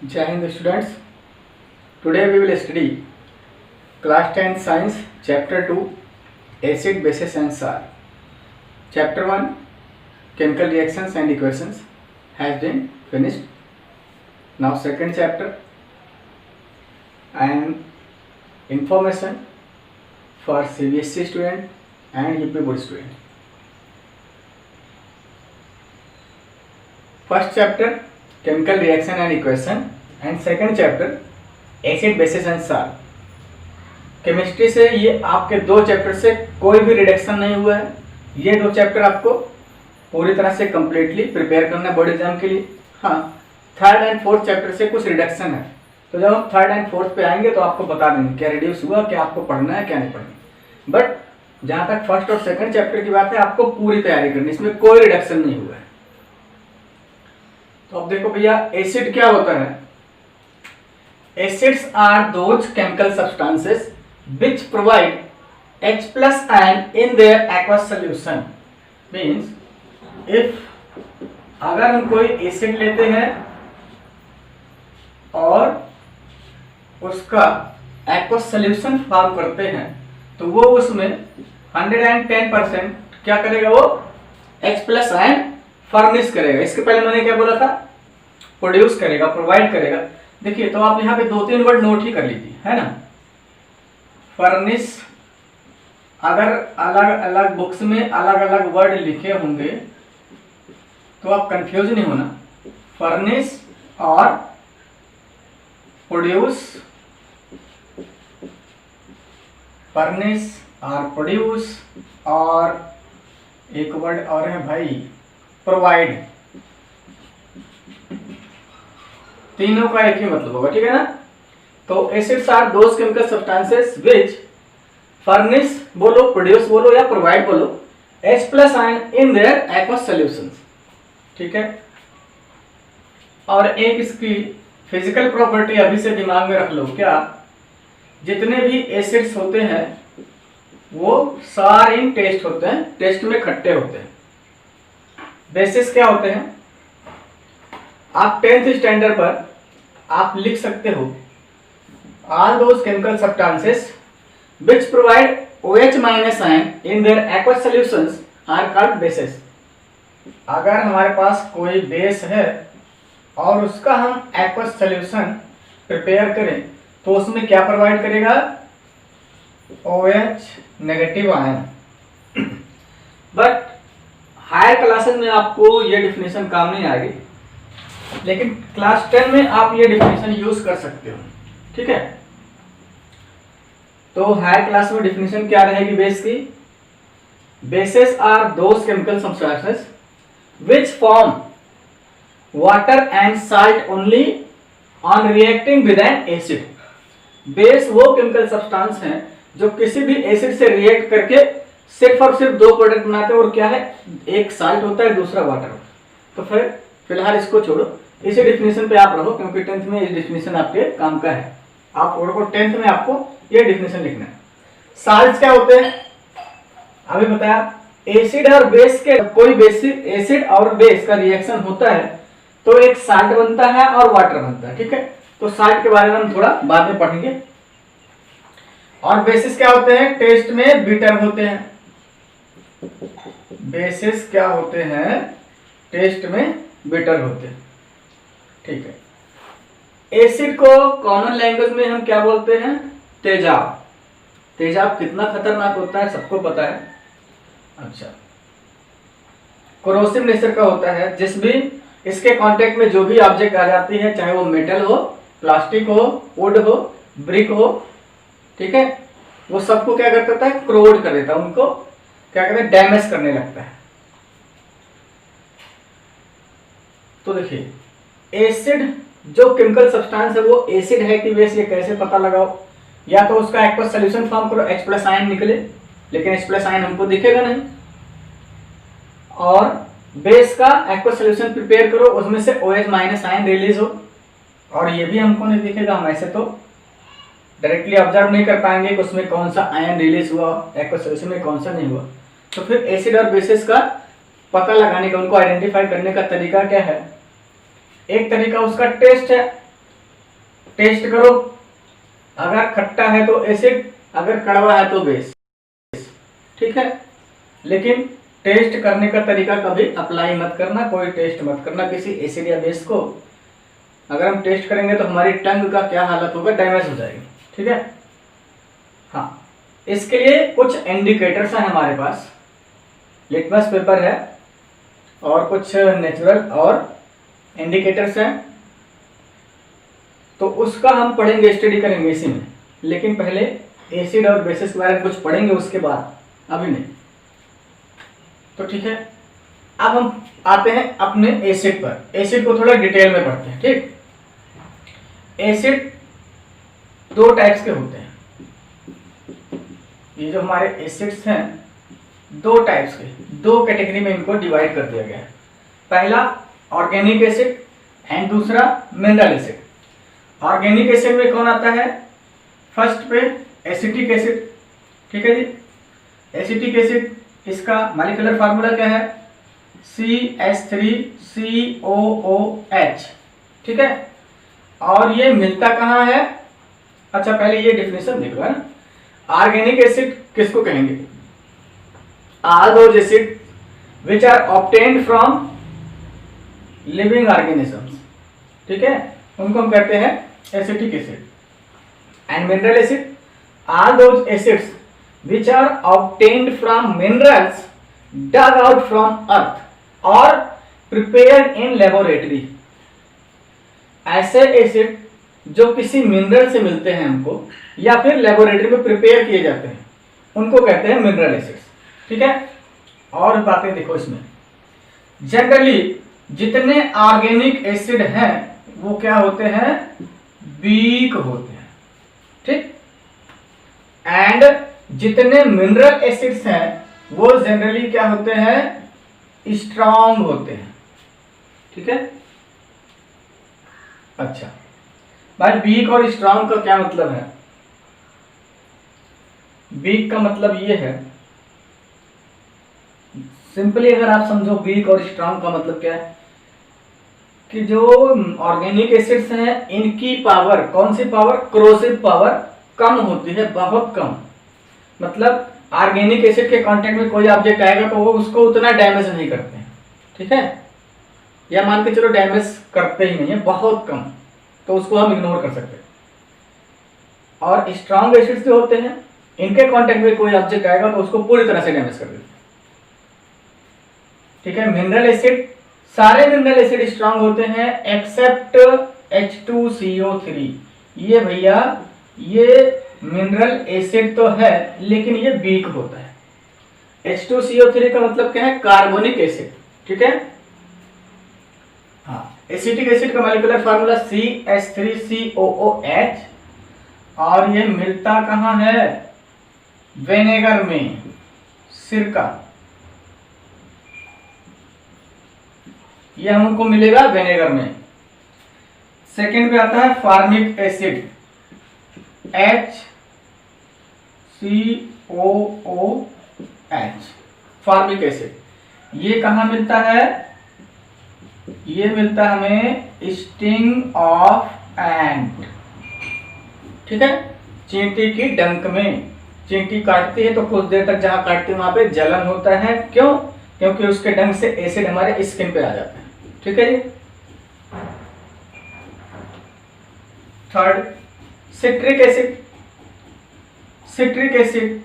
Jai Hind students. Today we will study class 10 science chapter 2 acid bases and salt. Chapter 1 chemical reactions and equations has been finished. Now second chapter and information for CBSE student and UP board student. First chapter chemical reaction and equation and second chapter acid basis and salt. Chemistry से ये आपके दो chapter से कोई भी reduction नहीं हुआ है. ये दो चैप्टर आपको पूरी तरह से कंप्लीटली प्रिपेयर करना है बोर्ड एग्जाम के लिए. हाँ, थर्ड एंड फोर्थ चैप्टर से कुछ रिडक्शन है, तो जब हम थर्ड एंड फोर्थ पे आएंगे तो आपको बता देंगे क्या रिड्यूस हुआ, क्या आपको पढ़ना है, क्या नहीं पढ़ना. बट जहाँ तक फर्स्ट और सेकंड चैप्टर की बात है, आपको पूरी तैयारी करनी, इसमें कोई रिडक्शन नहीं हुआ है. तो अब देखो भैया, एसिड क्या होता है. Acids are those chemical substances which provide H plus ion in their aqueous solution. Means if अगर हम कोई एसिड लेते हैं और उसका aqueous solution फॉर्म करते हैं तो वो उसमें 110% क्या करेगा, वो H plus ion फर्निश करेगा. इसके पहले मैंने क्या बोला था, प्रोड्यूस करेगा, प्रोवाइड करेगा. देखिए, तो आप यहाँ पे दो तीन वर्ड नोट ही कर लीजिए, है ना. फर्निश, अगर अलग अलग बुक्स में अलग अलग वर्ड लिखे होंगे तो आप कंफ्यूज नहीं होना. फर्निश और प्रोड्यूस, फर्निश और प्रोड्यूस, और एक वर्ड और है भाई, प्रोवाइड. तीनों का एक ही मतलब होगा, ठीक है ना. तो acids are those chemical substances which furnish बोलो, प्रोड्यूस बोलो या प्रोवाइड बोलो H plus ion in their aqueous solutions. ठीक है. और एक इसकी फिजिकल प्रॉपर्टी अभी से दिमाग में रख लो, क्या, जितने भी एसिड्स होते हैं वो सारे टेस्ट होते हैं, टेस्ट में खट्टे होते हैं. बेसिस क्या होते हैं, आप 10th स्टैंडर्ड पर आप लिख सकते हो, all those chemical substances which provide OH minus ion in their aqueous solutions are called bases. अगर हमारे पास कोई बेस है और उसका हम एक्वस सॉल्यूशन प्रिपेयर करें तो उसमें क्या प्रोवाइड करेगा, OH negative ion. But higher classes में आपको ये डिफिनेशन काम नहीं आएगी, लेकिन क्लास 10 में आप ये डिफिनेशन यूज कर सकते हो. ठीक है. तो हायर क्लास में डिफिनेशन क्या रहेगी बेस की, bases are those chemical substances which form water and salt only on reacting with an acid. Base वो केमिकल सब्सटेंस हैं जो किसी भी एसिड से रिएक्ट करके सिर्फ और सिर्फ दो प्रोडक्ट बनाते हैं, और क्या है, एक साल्ट होता है, दूसरा वाटर होता है. तो फिर फिलहाल इसको छोड़ो, इसी डिफिनेशन पे आप रहो, क्योंकि 10th में ये डिफिनेशन आपके काम का है. आप और को 10th में आपको ये डिफिनेशन लिखना है. साल्ट्स क्या होते हैं, अभी बताया. एसिड और बेस के, कोई बेसिक एसिड और बेस का रिएक्शन होता है तो एक साल्ट बनता है और वाटर बनता है. ठीक है. तो साल्ट के बारे में हम थोड़ा बाद में पढ़ेंगे. और बेसिस क्या होते हैं, टेस्ट में बिटर होते हैं. बेसिस क्या होते हैं, टेस्ट में बिटर होते हैं. ठीक है. एसिड को कॉमन लैंग्वेज में हम क्या बोलते हैं, तेजाब. तेजाब कितना खतरनाक होता है सबको पता है. अच्छा, कोरोसिव नेचर का होता है. जिस भी इसके कांटेक्ट में जो भी ऑब्जेक्ट आ जाती है, चाहे वो मेटल हो, प्लास्टिक हो, वुड हो, ब्रिक हो, ठीक है, वो सबको क्या कर देता है, क्रोड कर देता है, उनको क्या कहते हैं, डैमेज करने लगता है. तो देखिए, एसिड जो केमिकल सब्सटेंस है वो एसिड है कि बेस, ये कैसे पता लगाओ. या तो उसका एक्वस सॉल्यूशन फॉर्म करो, H प्लस आयन निकले, लेकिन H प्लस आयन हमको दिखेगा नहीं. और बेस का एक्वस सॉल्यूशन प्रिपेयर करो, उसमें से OH माइनस आयन रिलीज हो, और ये भी हमको नहीं दिखेगा. हम ऐसे तो डायरेक्टली ऑब्जर्व नहीं कर पाएंगे कि उसमें कौन सा आयन रिलीज हुआ, एक्वस सॉल्यूशन में कौन सा नहीं हुआ. तो फिर एसिड और बेसिस का पता लगाने का, उनको आइडेंटिफाई करने का तरीका क्या है, एक तरीका उसका टेस्ट है. टेस्ट करो, अगर खट्टा है तो एसिड, अगर कड़वा है तो बेस, ठीक है। लेकिन टेस्ट करने का तरीका कभी अप्लाई मत करना, कोई टेस्ट मत करना किसी एसिड या बेस को। अगर हम टेस्ट करेंगे तो हमारी टंग का क्या हालत होगा, डैमेज हो जाएगी, ठीक है। हाँ, इसके लिए कुछ इंडिकेटर्स हैं हमारे पास, लिटमस पेपर है और कुछ नेचुरल और इंडिकेटर्स हैं, तो उसका हम पढ़ेंगे, स्टडी करेंगे इसी में। लेकिन पहले एसिड और बेसिस के बारे में कुछ पढ़ेंगे, उसके बाद, अभी नहीं। तो ठीक है, अब हम आते हैं अपने एसिड पर। एसिड को थोड़ा डिटेल में पढ़ते हैं, ठीक। एसिड दो टाइप्स के होते हैं, ये जो हमारे एसिड्स हैं दो टाइप्स के, दो कैटेगरी में इनको डिवाइड कर दिया गया है। पहला ऑर्गेनिक एसिड एंड दूसरा मिनरल एसिड। ऑर्गेनिक एसिड में कौन आता है, फर्स्ट पे एसिटिक एसिड, ठीक है जी। एसिटिक एसिड, इसका मॉलिक्यूलर फार्मूला क्या है, CH3COOH, ठीक है। और ये मिलता कहाँ है, अच्छा पहले ये डिफिनेशन देख लो, है ना। ऑर्गेनिक एसिड किसको कहेंगे, are those acid which are obtained from living organisms, ठीक है, उनको हम कहते हैं acetic acid. And mineral acid are those acids which are obtained from minerals dug out from earth or prepared in laboratory। ऐसे acid जो किसी mineral से मिलते हैं हमको या फिर लेबोरेटरी में प्रिपेयर किए जाते हैं, उनको कहते हैं मिनरल एसिड्स, ठीक है। और बातें देखो इसमें, जनरली जितने ऑर्गेनिक एसिड हैं वो क्या होते हैं, वीक होते हैं, ठीक। एंड जितने मिनरल एसिड्स हैं वो जनरली क्या होते हैं, स्ट्रांग होते हैं, ठीक है। अच्छा भाई, वीक और स्ट्रांग का क्या मतलब है, वीक का मतलब ये है, सिंपली अगर आप समझो वीक और स्ट्रांग का मतलब क्या है, कि जो ऑर्गेनिक एसिड्स हैं इनकी पावर, कौन सी पावर, क्रोसिव पावर कम होती है, बहुत कम। मतलब ऑर्गेनिक एसिड के कांटेक्ट में कोई ऑब्जेक्ट आएगा तो वो उसको उतना डैमेज नहीं करते हैं, ठीक है, या मान के चलो डैमेज करते ही नहीं है, बहुत कम, तो उसको हम इग्नोर कर सकते हैं। और स्ट्रांग एसिड्स जो होते हैं इनके कांटेक्ट में कोई ऑब्जेक्ट आएगा तो उसको पूरी तरह से डैमेज कर देते हैं, ठीक है। मिनरल एसिड, सारे मिनरल एसिड स्ट्रांग होते हैं एक्सेप्ट H2CO3। ये भैया ये मिनरल एसिड तो है लेकिन ये वीक होता है। H2CO3 का मतलब क्या है, कार्बोनिक एसिड, ठीक है। हाँ, एसिटिक एसिड का मॉलिक्यूलर फार्मूला CH3COOH, और ये मिलता कहाँ है, विनेगर में, सिरका, ये हमको मिलेगा विनेगर में। सेकंड पे आता है formic acid, HCOOH, formic acid. ये कहाँ मिलता है, ये मिलता हमें स्टिंग ऑफ एंट, ठीक है, चींटी की डंक में। चींटी काटती है तो कुछ देर तक जहां काटती है वहां पे जलन होता है, क्यों, क्योंकि उसके डंक से एसिड हमारे स्किन पे आ जाता है, ठीक है जी। Third citric acid. Citric acid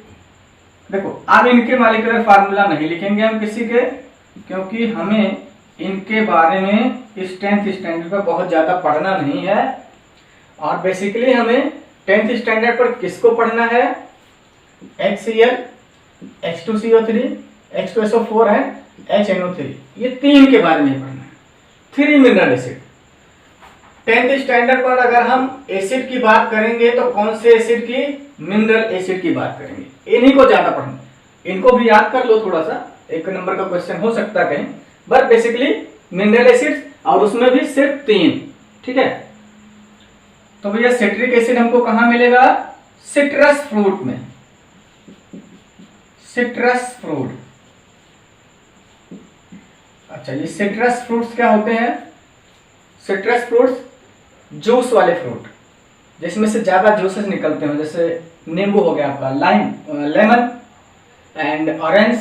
देखो, अब इनके मॉलिक्यूलर फार्मूला नहीं लिखेंगे हम किसी के, क्योंकि हमें इनके बारे में 10th स्टैंडर्ड पर बहुत ज्यादा पढ़ना नहीं है। और बेसिकली हमें 10th स्टैंडर्ड पर किसको पढ़ना है, HCl, H2CO3, H2SO4 है, HNO3, ये तीन के बारे में पढ़ना है। 3 मिनरल एसिड। 10th स्टैंडर्ड पर अगर हम एसिड की बात करेंगे तो कौन से एसिड की, मिनरल एसिड की बात करेंगे, इन्हीं को ज्यादा पढ़ना। इनको भी याद कर लो थोड़ा सा, 1 नंबर का क्वेश्चन हो सकता है कहीं, बट बेसिकली मिनरल एसिड, और उसमें भी सिर्फ 3, ठीक है। तो भैया सिट्रिक एसिड हमको कहां मिलेगा, सिट्रस फ्रूट में, सिट्रस फ्रूट। अच्छा, ये सिट्रस फ्रूट्स क्या होते हैं, सिट्रस फ्रूट्स जूस वाले फ्रूट, जिसमें से ज़्यादा जूसेस निकलते हो, जैसे नींबू हो गया आपका, लेमन एंड ऑरेंज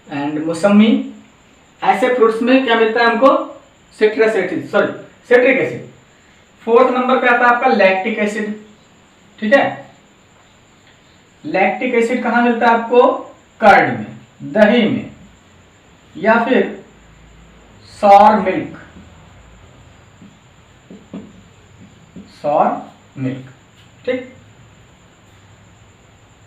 एंड मौसमी, ऐसे फ्रूट्स में क्या मिलता है हमको? Citric acid. फोर्थ नंबर पे आता है आपका लैक्टिक एसिड। ठीक है, लैक्टिक एसिड कहाँ मिलता है आपको? कर्ड में, दही में, या फिर सॉर मिल्क। ठीक,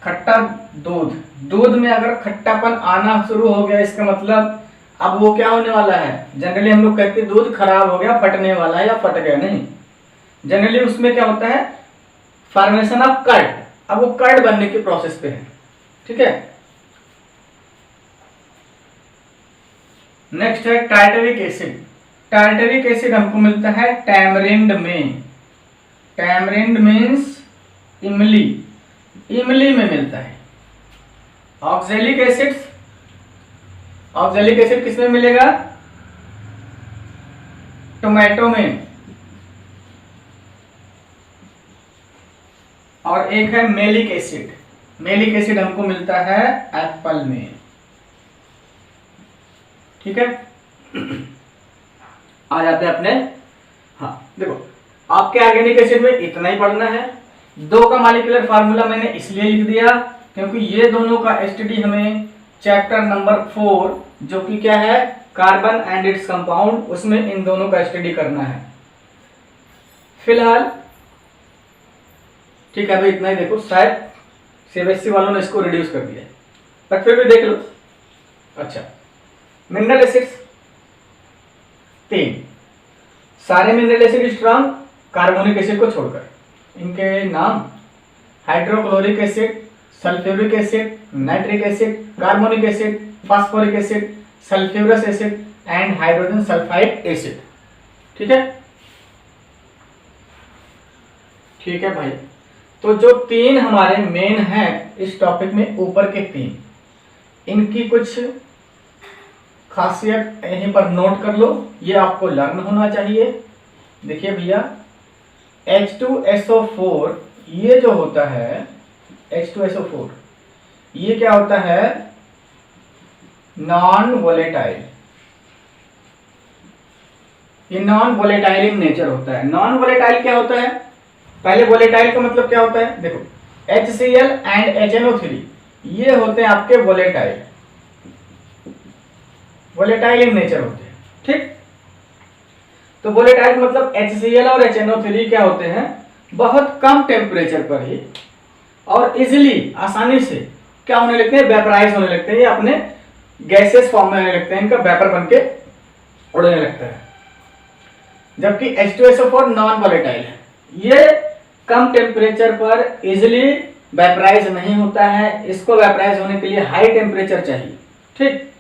खट्टा दूध में अगर खट्टापन आना शुरू हो गया, इसका मतलब अब वो क्या होने वाला है? जनरली हम लोग कहते हैं दूध खराब हो गया, फटने वाला है या फट गया। नहीं, जनरली उसमें क्या होता है? Formation of curd. अब वो कर्ड बनने की प्रोसेस पे है। ठीक है, नेक्स्ट है टार्टरिक एसिड। टार्टरिक एसिड हमको मिलता है टैमरिंड में। टैमरिंड मीन्स इमली, इमली में मिलता है। ऑक्जेलिक एसिड, ऑक्जेलिक एसिड किसमें मिलेगा? टोमेटो में। और एक है मेलिक एसिड। मेलिक एसिड हमको मिलता है एप्पल में। ठीक है, आ जाते हैं अपने, हाँ देखो, आपके ऑर्गेनिक एसिड में इतना ही पढ़ना है। दो का मॉलिक्यूलर फार्मूला मैंने इसलिए लिख दिया क्योंकि ये दोनों का एसटीडी हमें चैप्टर नंबर 4 जो कि क्या है? कार्बन एंड इट्स कंपाउंड, उसमें इन दोनों का स्टडी करना है फिलहाल। ठीक है, अभी इतना ही। देखो शायद सीबीएसई वालों ने इसको रिड्यूस कर दिया, बट फिर भी देख लो। अच्छा, मिनरल एसिड्स 3, सारे mineral acid strong carbonic acid को छोड़कर। इनके नाम: hydrochloric acid, sulphuric acid, nitric acid, carbonic acid, phosphoric acid, sulphurous acid and hydrogen sulphide acid. ठीक है, ठीक है भाई। तो जो 3 हमारे मेन हैं इस टॉपिक में, ऊपर के 3, इनकी कुछ खासियत यहीं पर नोट कर लो, ये आपको लर्न होना चाहिए। देखिए भैया, H2SO4 ये जो होता है, H2SO4 ये क्या होता है? Non volatile. ये नॉन वोलेटाइल इन नेचर होता है। नॉन वोलेटाइल क्या होता है? पहले वोलेटाइल का मतलब क्या होता है? देखो, HCl एंड HNO3 ये होते हैं आपके वोलेटाइल, वोलेटाइल इन नेचर होते हैं। ठीक, तो वोलेटाइल मतलब HCl और HNO3 क्या होते हैं? बहुत कम टेम्परेचर पर ही और इजिली, आसानी से क्या होने लगते हैं? वेपराइज होने लगते हैं, ये अपने गैसेस फॉर्म में होने लगते हैं, इनका वेपर बन के उड़ने लगता है। जबकि H2SO4 नॉन वोलेटाइल है, ये कम टेम्परेचर पर इजिली वेपराइज नहीं होता है, इसको वेपराइज होने के लिए हाई टेम्परेचर चाहिए। ठीक,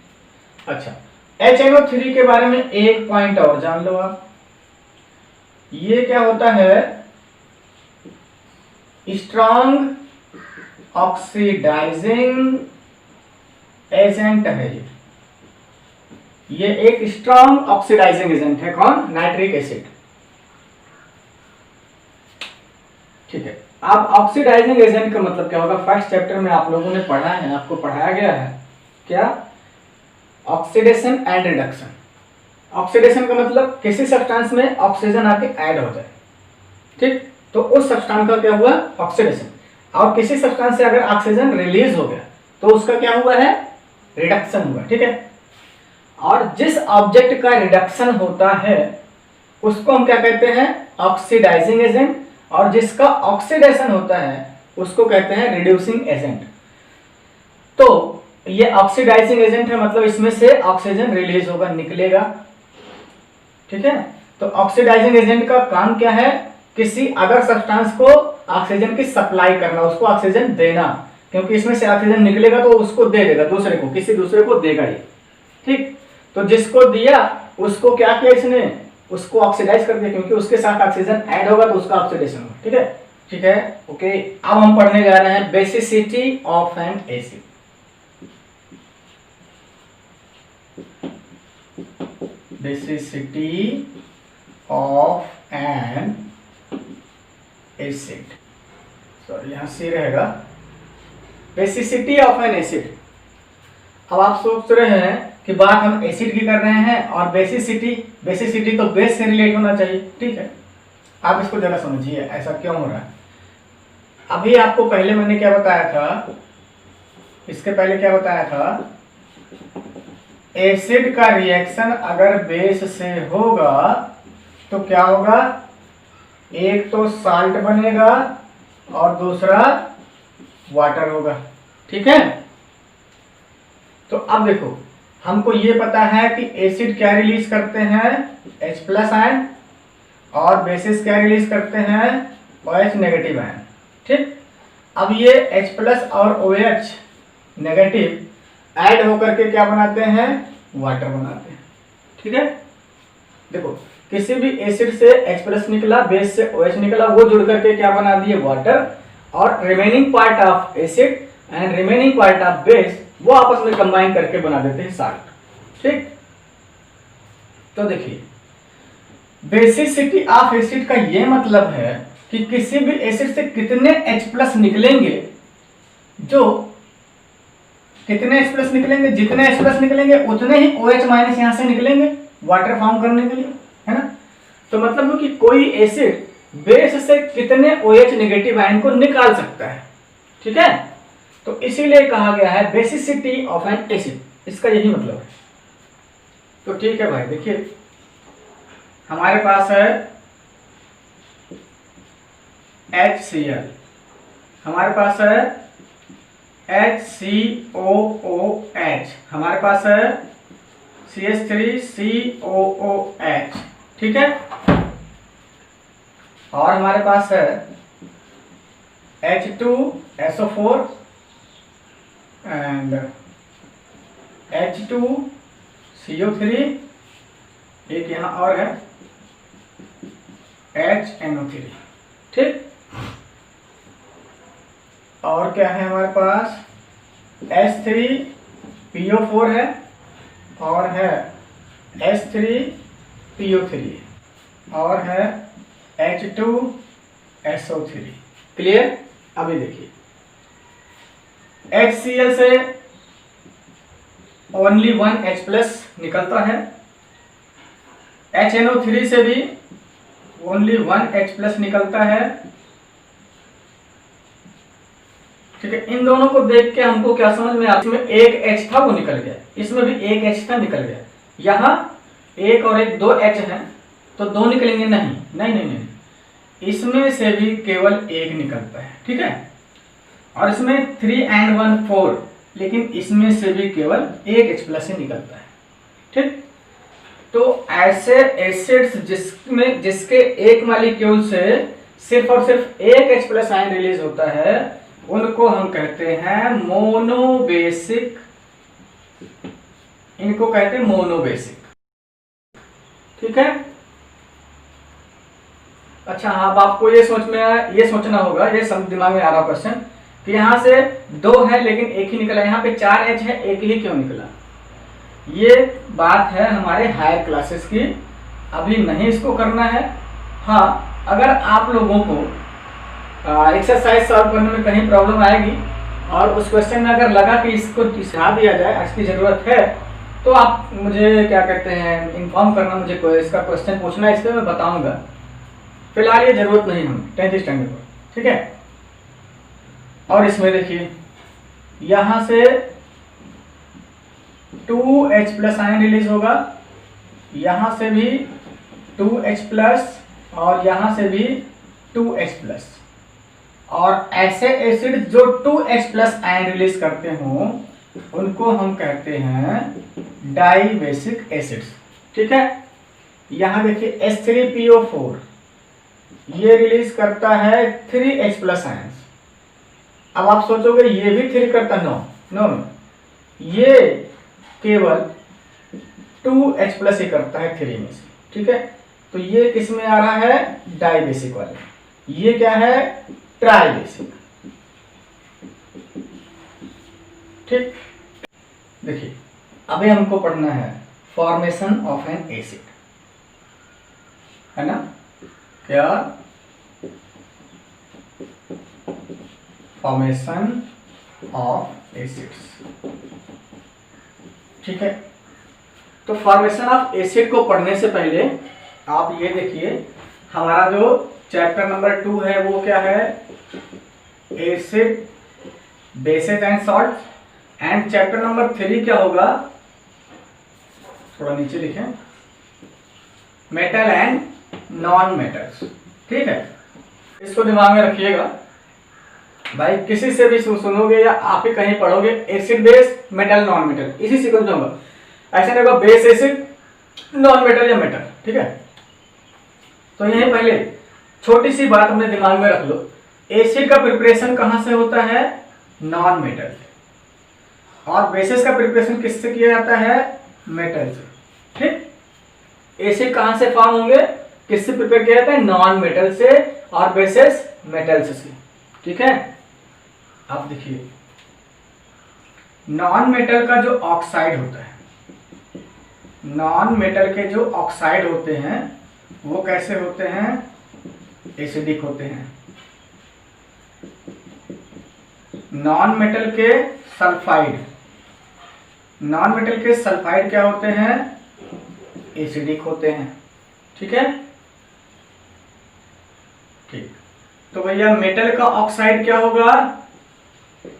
अच्छा, HNO3 के बारे में एक पॉइंट और जान लो आप। ये क्या होता है? स्ट्रॉन्ग ऑक्सीडाइजिंग एजेंट है। ये एक स्ट्रॉन्ग ऑक्सीडाइजिंग एजेंट है। कौन? Nitric acid. ठीक है, अब ऑक्सीडाइजिंग एजेंट का मतलब क्या होगा? फर्स्ट चैप्टर में आप लोगों ने पढ़ा है, आपको पढ़ाया गया है क्या? Oxidation and reduction. ऑक्सीडेशन का मतलब किसी सब्सटेंस में ऑक्सीजन आके ऐड हो जाए। ठीक, तो उस सब्सटेंस का क्या हुआ? ऑक्सीडेशन। और किसी सब्सटेंस से अगर ऑक्सीजन रिलीज हो गया तो उसका क्या हुआ है? रिडक्शन हुआ। ठीक है, और जिस ऑब्जेक्ट का रिडक्शन होता है उसको हम क्या कहते हैं? Oxidising agent. और जिसका ऑक्सीडेशन होता है उसको कहते हैं रिड्यूसिंग एजेंट। तो ये ऑक्सीडाइजिंग एजेंट है, मतलब इसमें से ऑक्सीजन रिलीज होगा, निकलेगा। ठीक है, तो ऑक्सीडाइजिंग एजेंट का काम क्या है? किसी अदर सब्सटेंस को ऑक्सीजन की सप्लाई करना, उसको ऑक्सीजन देना, क्योंकि इसमें से ऑक्सीजन निकलेगा तो उसको दे देगा दूसरे को, किसी दूसरे को देगा ये। ठीक, तो जिसको दिया उसको क्या किया इसने? उसको ऑक्सीडाइज कर दिया, क्योंकि उसके साथ ऑक्सीजन ऐड होगा तो उसका ऑक्सीडेशन होगा। ठीक है, ठीक है, ओके। अब हम पढ़ने जा रहे हैं basicity of N acid. Basicity of N acid, sorry यहाँ सी रहेगा, बेसिसिटी ऑफ एन एसिड। अब आप सोच रहे हैं कि बात हम एसिड की कर रहे हैं और बेसिसिटी तो बेस से रिलेट होना चाहिए, ठीक है। आप इसको जरा समझिए ऐसा क्यों हो रहा है। अभी आपको पहले मैंने क्या बताया था, इसके पहले क्या बताया था, एसिड का रिएक्शन अगर बेस से होगा तो क्या होगा, एक तो साल्ट बनेगा और दूसरा वाटर होगा, ठीक है। तो अब देखो हमको ये पता है कि एसिड क्या रिलीज करते हैं, H+ आयन, और बेसिस क्या रिलीज करते हैं, OH नेगेटिव आयन, ठीक। अब ये H+ और OH नेगेटिव ऐड होकर के क्या बनाते हैं, वाटर बनाते हैं, ठीक है। देखो किसी भी एसिड से H+ निकला, बेस से OH निकला, वो जुड़ करके क्या बना दिए, वाटर, और remaining part of acid and remaining part of base वो आपस में कंबाइन करके बना देते हैं साल्ट, ठीक। तो देखिए बेसिसिटी ऑफ एसिड का ये मतलब है कि किसी भी एसिड से कितने H+ निकलेंगे, जो कितने H+ निकलेंगे, जितने H+ निकलेंगे उतने ही OH- यहां से निकलेंगे वाटर फॉर्म करने के लिए, है ना। तो मतलब है कि कोई एसिड बेस से कितने OH नेगेटिव आयन को निकाल सकता है, ठीक है। तो इसीलिए कहा गया है बेसिसिटी ऑफ एन एसिड, इसका यही मतलब है। तो ठीक है भाई, देखिए हमारे पास है HCl, हमारे पास है HCOOH, हमारे पास है CH3COOH, ठीक है। और हमारे पास है H2SO4 एंड H2CO3, एक यहाँ और है HNO3, ठीक। और क्या है हमारे पास, H3PO4 है और है H3PO3 और है H2SO3, क्लियर। अभी देखिए HCl से ओनली 1 H+ निकलता है, HNO3 से भी ओनली 1 H+ निकलता है, ठीक है। इन दोनों को देख के हमको क्या समझ में आता है, इसमें एक H था वो निकल गया, इसमें भी एक H था निकल गया, यहाँ एक और एक 2 H है तो 2 निकलेंगे, नहीं नहीं नहीं नहीं, इसमें से भी केवल एक निकलता है, ठीक है। और इसमें 3 and 1 4, लेकिन इसमें से भी केवल एक H+ ही निकलता है, ठीक। तो ऐसे एसिड्स जिसके एक मॉलिक्यूल से सिर्फ और सिर्फ एक H+ आयन रिलीज होता है, उनको हम कहते हैं मोनोबेसिक, इनको कहते हैं मोनोबेसिक, ठीक है। अच्छा, अब आपको ये सोचना होगा, ये सब दिमाग में आ रहा क्वेश्चन कि यहाँ से 2 है लेकिन एक ही निकला, यहाँ पे 4 H है, एक ही क्यों निकला। ये बात है हमारे हायर क्लासेस की, अभी नहीं इसको करना है। हाँ, अगर आप लोगों को एक्सरसाइज सॉल्व करने में कहीं प्रॉब्लम आएगी और उस क्वेश्चन में अगर लगा कि इसको सिखा दिया जाए, इसकी ज़रूरत है, तो आप मुझे क्या कहते हैं इन्फॉर्म करना, मुझे इसका क्वेश्चन पूछना, इस पर मैं बताऊँगा। फिलहाल ये ज़रूरत नहीं हमें 10th स्टैंडर्ड पर, ठीक है। और इसमें देखिए यहाँ से 2 H+ आयन रिलीज होगा, यहाँ से भी 2 H+ और यहाँ से भी 2 H+, और ऐसे एसिड जो 2 H+ आयन रिलीज करते हों उनको हम कहते हैं डाइबेसिक एसिड्स, ठीक है। यहाँ देखिए H3PO4 ये रिलीज करता है 3 H+ आयंस। अब आप सोचोगे ये भी 3 करता, नो, ये केवल 2 H+ ही करता है 3 में से, ठीक है। तो ये किस में आ रहा है, डाइबेसिक वाले, ये क्या है, ट्राइबेसिक, ठीक। देखिए अभी हमको पढ़ना है फॉर्मेशन ऑफ एन एसिड, है ना। क्या फॉर्मेशन ऑफ एसिड्स। ठीक है, तो फॉर्मेशन ऑफ एसिड को पढ़ने से पहले आप ये देखिए, हमारा जो चैप्टर नंबर 2 है वो क्या है, acid, bases and salt, and chapter number 3 क्या होगा, थोड़ा नीचे लिखें, मेटल एंड नॉन मेटल्स। ठीक है, इसको दिमाग में रखिएगा भाई, किसी से भी सुनोगे या आप ही कहीं पढ़ोगे acid base metal non metal, इसी सीक्वेंस में होगा, ऐसा नहीं होगा बेस एसिड नॉन मेटल या मेटल। ठीक है, तो यही पहले छोटी सी बात अपने दिमाग में रख लो, एसिड का प्रिपरेशन कहां से होता है, नॉन मेटल से, और बेसिस का प्रिपरेशन किससे किया जाता है, मेटल से। ठीक, एसिड कहां से फॉर्म होंगे, किससे प्रिपेयर किया जाता है, नॉन मेटल से, और बेसिस मेटल से। ठीक है, अब देखिए नॉन मेटल का जो ऑक्साइड होता है, नॉन मेटल के जो ऑक्साइड होते हैं वो कैसे होते हैं, एसिडिक होते हैं। नॉन मेटल के सल्फाइड, नॉन मेटल के सल्फाइड क्या होते हैं, एसिडिक होते हैं। ठीक है, ठीक, तो भैया मेटल का ऑक्साइड क्या होगा,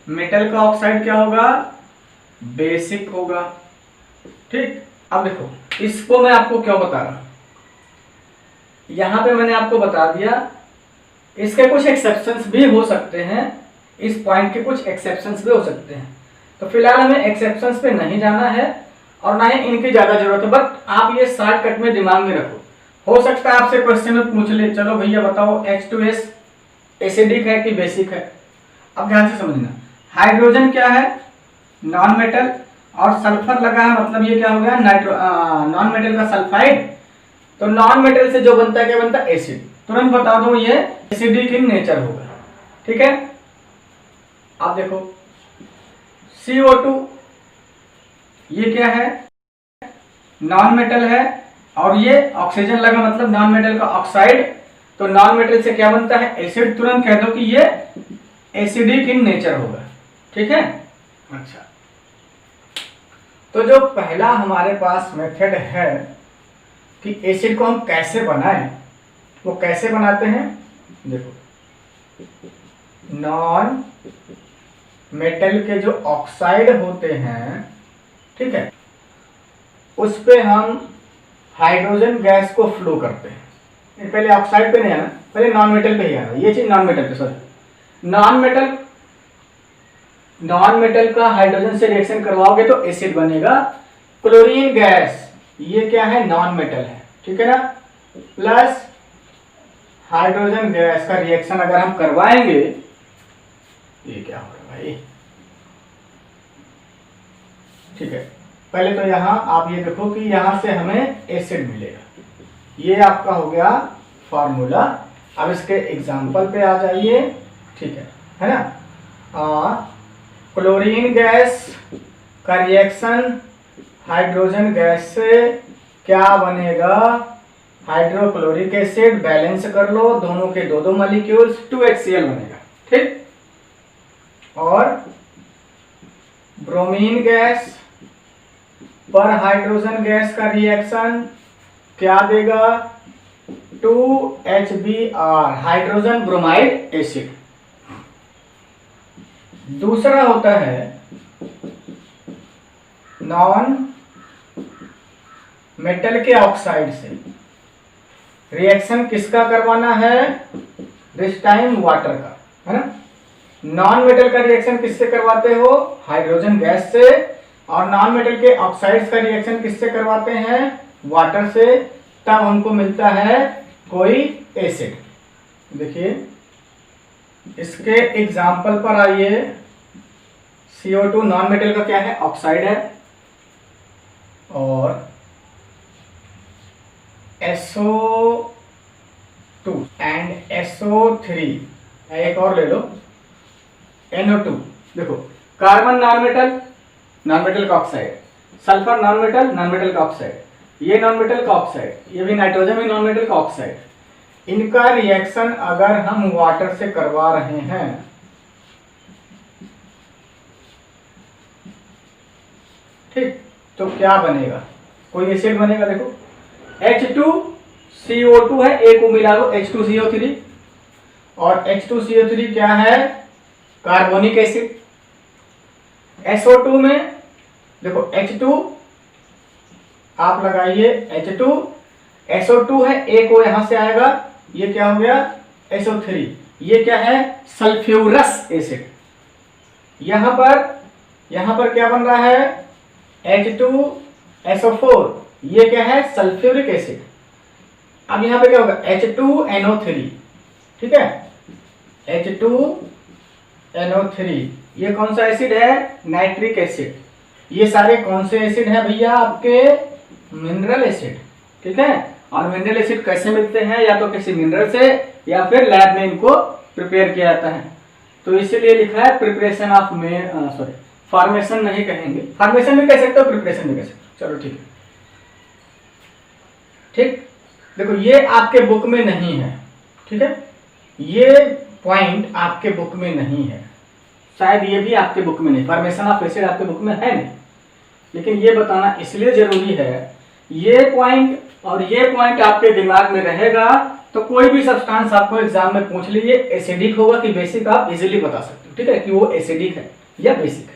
मेटल का ऑक्साइड क्या होगा, बेसिक होगा। ठीक, अब देखो इसको मैं आपको क्यों बता रहा हूं, यहां पे मैंने आपको बता दिया, इसके कुछ एक्सेप्शंस भी हो सकते हैं, इस पॉइंट के कुछ एक्सेप्शंस भी हो सकते हैं, तो फिलहाल हमें एक्सेप्शंस पे नहीं जाना है और ना ही इनकी ज्यादा जरूरत है, बट आप ये शॉर्टकट में दिमाग में रखो, हो सकता है आपसे क्वेश्चन में पूछ ले, चलो भैया बताओ H2S एसिडिक है कि बेसिक है। अब ध्यान से समझना, हाइड्रोजन क्या है, नॉन मेटल, और सल्फर लगा है मतलब ये क्या हो गया, नॉन मेटल का सल्फाइड, तो नॉन मेटल से जो बनता है क्या बनता है, एसिड। तुरंत बता दो ये एसिडिक इन नेचर होगा। ठीक है, अब देखो CO2 ये क्या है, नॉन मेटल है, और ये ऑक्सीजन लगा मतलब नॉन मेटल का ऑक्साइड, तो नॉन मेटल से क्या बनता है, एसिड। तुरंत कह दो कि ये एसिडिक इन नेचर होगा। ठीक है, अच्छा, तो जो पहला हमारे पास मेथड है कि एसिड को हम कैसे बनाएं, वो कैसे बनाते हैं, देखो नॉन मेटल के जो ऑक्साइड होते हैं, ठीक है, उस पे हम हाइड्रोजन गैस को फ्लो करते हैं। पहले ऑक्साइड पे नहीं आना, पहले नॉन मेटल पे ही आना, ये चीज नॉन मेटल पे, सॉरी नॉन मेटल का हाइड्रोजन से रिएक्शन करवाओगे तो एसिड बनेगा। क्लोरीन गैस ये क्या है, नॉन मेटल है, ठीक है ना, प्लस हाइड्रोजन गैस का रिएक्शन अगर हम करवाएंगे, ये क्या होगा भाई, ठीक है, पहले तो यहां आप ये देखो कि यहां से हमें एसिड मिलेगा, ये आपका हो गया फॉर्मूला। अब इसके एग्जांपल पे आ जाइए, ठीक है ना, क्लोरीन गैस का रिएक्शन हाइड्रोजन गैस से क्या बनेगा, हाइड्रोक्लोरिक एसिड, बैलेंस कर लो दोनों के दो मॉलिक्यूल्स, 2HCl बनेगा। ठीक, और ब्रोमीन गैस पर हाइड्रोजन गैस का रिएक्शन क्या देगा, 2HBr, हाइड्रोजन ब्रोमाइड एसिड। दूसरा होता है नॉन मेटल के ऑक्साइड से रिएक्शन किसका करवाना है, दिस टाइम वाटर का, है ना। नॉन मेटल का रिएक्शन किससे करवाते हो, हाइड्रोजन गैस से, और नॉन मेटल के ऑक्साइड्स का रिएक्शन किससे करवाते हैं, वाटर से, तब उनको मिलता है कोई एसिड। देखिए इसके एग्जाम्पल पर आइए, CO2 नॉन मेटल का क्या है, ऑक्साइड है, और SO2 एंड SO3, एक और ले लो NO2। देखो कार्बन नॉन मेटल का ऑक्साइड, सल्फर नॉन मेटल का ऑक्साइड, ये नॉन मेटल का ऑक्साइड, ये भी नाइट्रोजन भी नॉन मेटल का ऑक्साइड। इनका रिएक्शन अगर हम वाटर से करवा रहे हैं ठीक, तो क्या बनेगा, कोई एसिड बनेगा। देखो H2CO2 है, एक को मिला दो H2CO3, और H2CO3 क्या है, कार्बोनिक एसिड। SO2 में देखो H2 आप लगाइए, H2 SO2 है, एक वो यहां से आएगा, ये क्या हो गया SO3, ये क्या है सल्फ्यूरस एसिड। यहां पर क्या बन रहा है H2SO4, ये क्या है सल्फ्यूरिक एसिड। अब यहां पे क्या होगा H2NO3, ठीक है, H2NO3, ये कौन सा एसिड है, नाइट्रिक एसिड। ये सारे कौन से एसिड हैं भैया, आपके मिनरल एसिड, ठीक है। और मिनरल एसिड कैसे मिलते हैं, या तो किसी मिनरल से या फिर लैब में इनको प्रिपेयर किया जाता है। तो इसीलिए लिखा है प्रिपरेशन ऑफ फॉर्मेशन नहीं कहेंगे, फॉर्मेशन भी कह सकते हो, प्रिपरेशन भी कह सकते हो। चलो ठीक है, ठीक। देखो ये आपके बुक में नहीं है, ठीक है, ये पॉइंट आपके बुक में नहीं है, शायद ये भी आपके बुक में नहीं, फॉर्मेशन ऑफ एसिड आपके बुक में है नहीं, लेकिन ये बताना इसलिए जरूरी है, ये पॉइंट और ये पॉइंट आपके दिमाग में रहेगा तो कोई भी सब्सटेंस आपको एग्जाम में पूछ लीजिए एसिडिक होगा कि बेसिक, आप इजीली बता सकते हो, ठीक है, कि वो एसिडिक है या बेसिक है।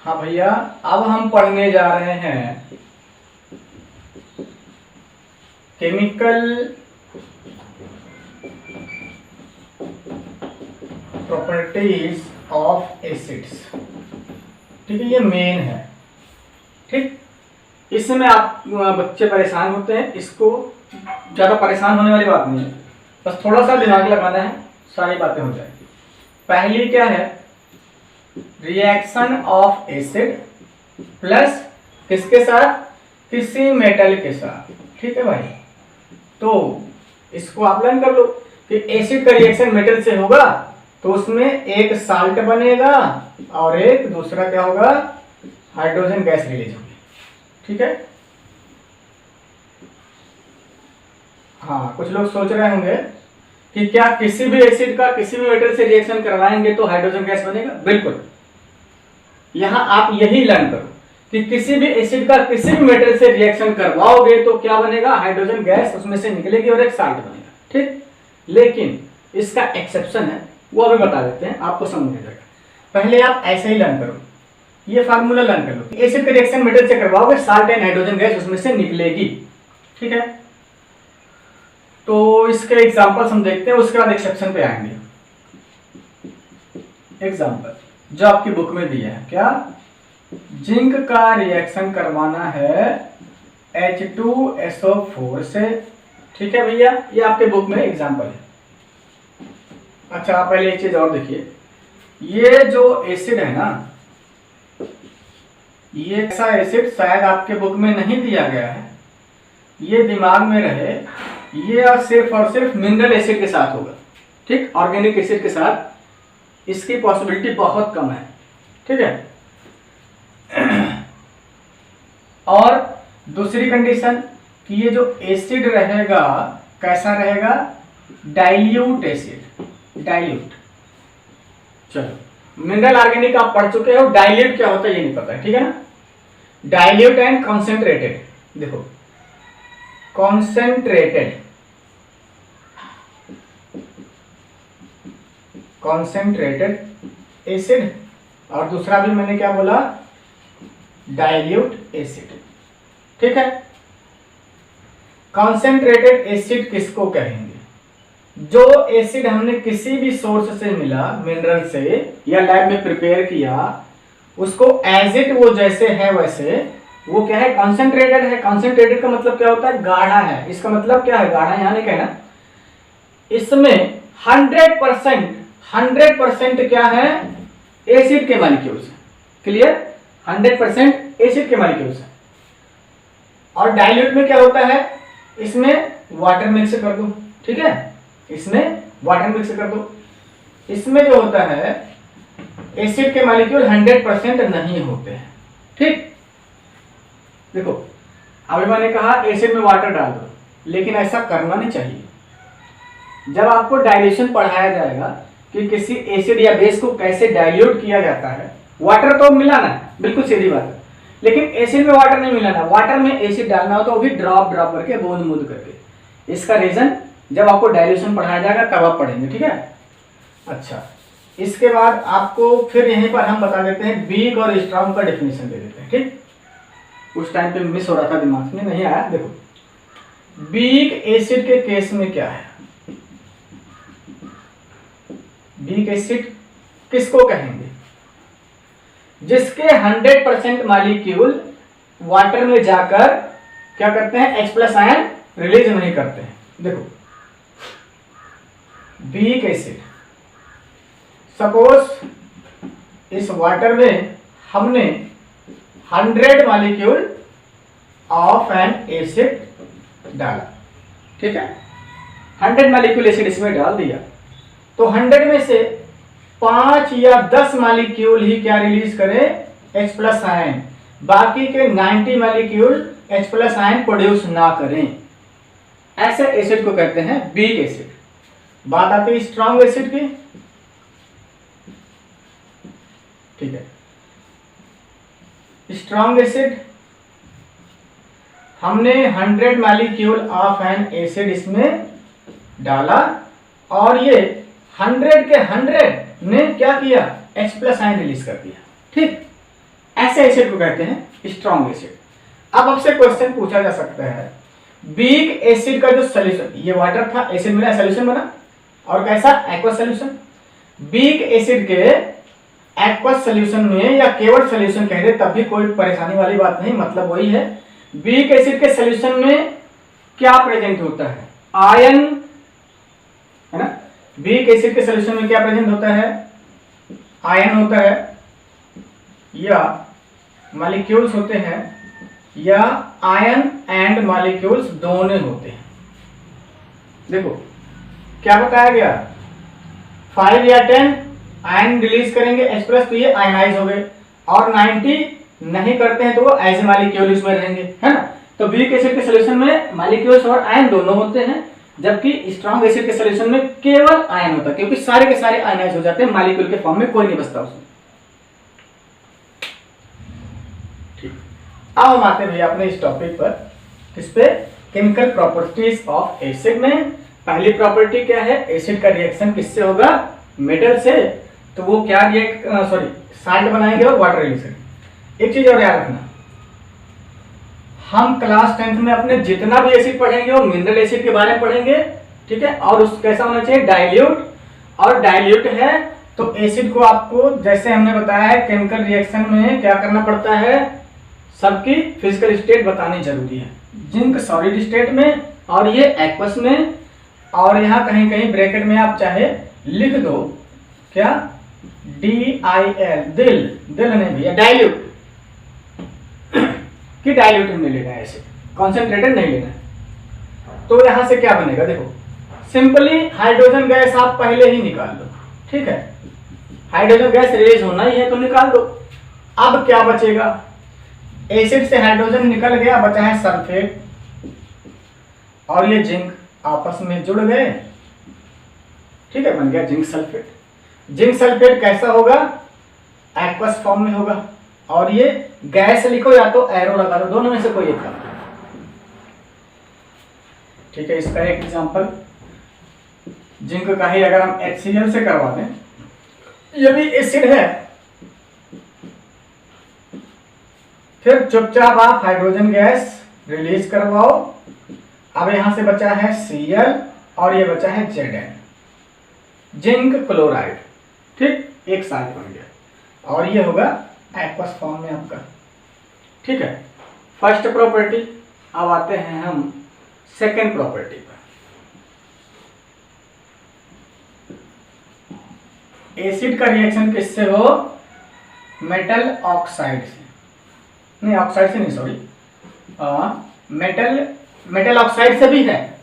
हाँ भैया, अब हम पढ़ने जा रहे हैं केमिकल प्रॉपर्टीज ऑफ एसिड्स, ठीक है, ये मेन है, ठीक। इसमें आप बच्चे परेशान होते हैं, इसको ज़्यादा परेशान होने वाली बात नहीं है, बस थोड़ा सा दिमाग लगाना है, सारी बातें हो जाएगी। पहली क्या है, रिएक्शन ऑफ एसिड प्लस किसके साथ, किसी मेटल के साथ, ठीक है भाई। तो इसको आप लर्न कर लो कि एसिड का रिएक्शन मेटल से होगा तो उसमें एक साल्ट बनेगा और एक दूसरा क्या होगा, हाइड्रोजन गैस रिलीज होगी, ठीक है। हाँ, कुछ लोग सोच रहे होंगे कि क्या किसी भी एसिड का किसी भी मेटल से रिएक्शन करवाएंगे तो हाइड्रोजन गैस बनेगा, बिल्कुल। यहां आप यही लर्न करो कि किसी भी एसिड का किसी भी मेटल से रिएक्शन करवाओगे तो क्या बनेगा, हाइड्रोजन गैस उसमें से निकलेगी और एक साल्ट बनेगा, ठीक। लेकिन इसका एक्सेप्शन है, वो अभी बता देते हैं, आपको समझ में जाएगा। पहले आप ऐसे ही लर्न करो, ये फार्मूला लर्न कर लो, एसिड का रिएक्शन मेटल से करवाओगे, साल्ट एंड हाइड्रोजन गैस उसमें से निकलेगी, ठीक है। तो इसके एग्जांपल्स हम देखते हैं, उसके बाद एक्सेप्शन पे आएंगे। एग्जांपल जो आपकी बुक में दिया है, क्या, जिंक का रिएक्शन करवाना है H2SO4 से, ठीक है भैया, ये आपके बुक में एग्जांपल है। अच्छा, आप पहले एक चीज और देखिए, ये जो एसिड है ना, ये ऐसा एसिड शायद आपके बुक में नहीं दिया गया है, ये दिमाग में रहे, ये और सिर्फ मिनरल एसिड के साथ होगा, ठीक, ऑर्गेनिक एसिड के साथ इसकी पॉसिबिलिटी बहुत कम है, ठीक है। और दूसरी कंडीशन कि ये जो एसिड रहेगा कैसा रहेगा, डाइल्यूट एसिड, डाइल्यूट। चलो, मिनरल ऑर्गेनिक आप पढ़ चुके हो, डाइल्यूट क्या होता है ये नहीं पता है, ठीक है ना। डाइल्यूट एंड कॉन्सेंट्रेटेड, देखो कॉन्सेंट्रेटेड एसिड, और दूसरा भी मैंने क्या बोला, डाइल्यूट एसिड, ठीक है। कॉन्सेंट्रेटेड एसिड किसको कहेंगे, जो एसिड हमने किसी भी सोर्स से मिला, मिनरल से या लैब में प्रिपेयर किया, उसको एज इट वो जैसे है वैसे, वो क्या है, कॉन्सेंट्रेटेड है। कॉन्सेंट्रेटेड का मतलब क्या होता है, गाढ़ा है। इसका मतलब क्या है, गाढ़ा यहाँ नहीं कहना, इसमें 100% क्या है, एसिड के मॉलिक्यूल्स है, क्लियर, 100% एसिड के मॉलिक्यूल्स है। और डाइल्यूट में क्या होता है, इसमें वाटर मिक्स कर दो, ठीक है, इसमें वाटर मिक्स कर दो। इसमें जो होता है एसिड के मॉलिक्यूल 100% नहीं होते हैं, ठीक। देखो अभी मैंने कहा एसिड में वाटर डाल दो, लेकिन ऐसा करना नहीं चाहिए। जब आपको डाइल्यूशन पढ़ाया जाएगा कि किसी एसिड या बेस को कैसे डाइल्यूट किया जाता है। वाटर तो मिलाना है, बिल्कुल सीधी बात है, लेकिन एसिड में वाटर नहीं मिलाना। वाटर में एसिड डालना हो तो वो भी ड्रॉप ड्रॉप करके, बूंद बूंद करके। इसका रीजन जब आपको डाइल्यूशन पढ़ाया जाएगा तब आप पढ़ेंगे, ठीक है। अच्छा, इसके बाद आपको फिर यहीं पर हम बता देते हैं वीक और स्ट्रॉन्ग का डेफिनेशन दे देते हैं, ठीक। उस टाइम पे मिस हो रहा था, दिमाग में नहीं आया। देखो, वीक एसिड के केस में क्या है, वीक एसिड किसको कहेंगे, जिसके 100% मॉलिक्यूल वाटर में जाकर क्या करते हैं, H+ आयन रिलीज नहीं करते हैं। देखो, वीक एसिड, सपोज इस वाटर में हमने 100 मॉलिक्यूल ऑफ एन एसिड डाला, ठीक है, 100 मॉलिक्यूल एसिड इसमें डाल दिया, तो 100 में से 5 या 10 मॉलिक्यूल ही क्या रिलीज करें, H+ आयन, बाकी के 90 मॉलिक्यूल H+ आयन प्रोड्यूस ना करें। ऐसे एसिड को कहते हैं वीक एसिड। बात आती है स्ट्रॉन्ग एसिड की, ठीक है। स्ट्रॉन्ग एसिड, हमने 100 मॉलिक्यूल ऑफ एन एसिड इसमें डाला और ये 100 के 100 ने क्या किया, H+ आयन रिलीज कर दिया, ठीक। ऐसे एसिड को कहते हैं स्ट्रॉन्ग एसिड। अब आपसे क्वेश्चन पूछा जा सकता है, वीक एसिड का जो सॉल्यूशन, ये वाटर था, एसिड मिला, सॉल्यूशन बना, और कैसा, एक्वस सॉल्यूशन। वीक एसिड के एक्वस सॉल्यूशन में या केवल सॉल्यूशन कह दे तब भी कोई परेशानी वाली बात नहीं, मतलब वही है। वीक एसिड के सॉल्यूशन में क्या प्रेजेंट होता है, आयन, है ना। वीक एसिड के सॉल्यूशन में क्या प्रेजेंट होता है, आयन होता है, या मॉलिक्यूल्स होते हैं, या आयन एंड मॉलिक्यूल्स दोनों होते हैं। देखो क्या बताया गया, 5 या 10 आयन रिलीज करेंगे H+, तो ये आयनाइज हो गए, और 90 नहीं करते हैं तो वो एज मॉलिक्यूल इसमें रहेंगे, है ना। तो वीक एसिड के सॉल्यूशन में मॉलिक्यूल्स और आयन दोनों होते हैं, जबकि स्ट्रॉन्ग एसिड के सॉल्यूशन में केवल आयन होता है, क्योंकि सारे के सारे आयनाइज हो जाते हैं, मॉलिक्यूल के फॉर्म में कोई नहीं बचता उसमें, ठीक। अब हम आते हैं भैया अपने इस टॉपिक पर, इस पे केमिकल प्रॉपर्टीज ऑफ एसिड में पहली प्रॉपर्टी क्या है, एसिड का रिएक्शन किससे होगा, मेटल से, तो वो क्या साल्ट बनाएंगे और वाटर रिलीज करेंगे। एक चीज और याद रखना, हम क्लास 10th में अपने जितना भी एसिड पढ़ेंगे वो मिनरल एसिड के बारे में पढ़ेंगे, ठीक है। और उस कैसा होना चाहिए, डाइल्यूट, और डाइल्यूट है तो एसिड को आपको जैसे हमने बताया है केमिकल रिएक्शन में क्या करना पड़ता है, सबकी फिजिकल स्टेट बतानी जरूरी है। जिंक सॉलिड स्टेट में, और ये एक्वस में, और यहाँ कहीं कहीं ब्रैकेट में आप चाहे लिख दो क्या, DIL, दिल नहीं भैया, डाइल्यूट, कि डाइल्यूट में लेना है, ऐसे कॉन्सेंट्रेटेड नहीं लेना है। तो यहां से क्या बनेगा, देखो सिंपली हाइड्रोजन गैस आप पहले ही निकाल दो, ठीक है, हाइड्रोजन गैस रिलीज होना ही है तो निकाल दो। अब क्या बचेगा, एसिड से हाइड्रोजन निकल गया, बचा है सल्फेट, और ये जिंक आपस में जुड़ गए, ठीक है, बन गया जिंक सल्फेट। जिंक सल्फेट कैसा होगा, एक्वस फॉर्म में होगा, और ये गैस लिखो या तो एरो लगा दो, दोनों में से कोई एक, ठीक है। इसका एक एग्जांपल जिंक का ही अगर हम HCl से करवा दें, ये भी एसिड है, फिर चुपचाप आप हाइड्रोजन गैस रिलीज करवाओ। अब यहां से बचा है Cl और ये बचा है Zn, जिंक क्लोराइड, ठीक, एक साथ बन गया, और ये होगा एक्वस फॉर्म में आपका, ठीक है। First property. अब आते हैं हम सेकेंड प्रॉपर्टी पर। एसिड का रिएक्शन किससे हो, मेटल ऑक्साइड से, नहीं ऑक्साइड से नहीं, सॉरी, मेटल ऑक्साइड से भी है,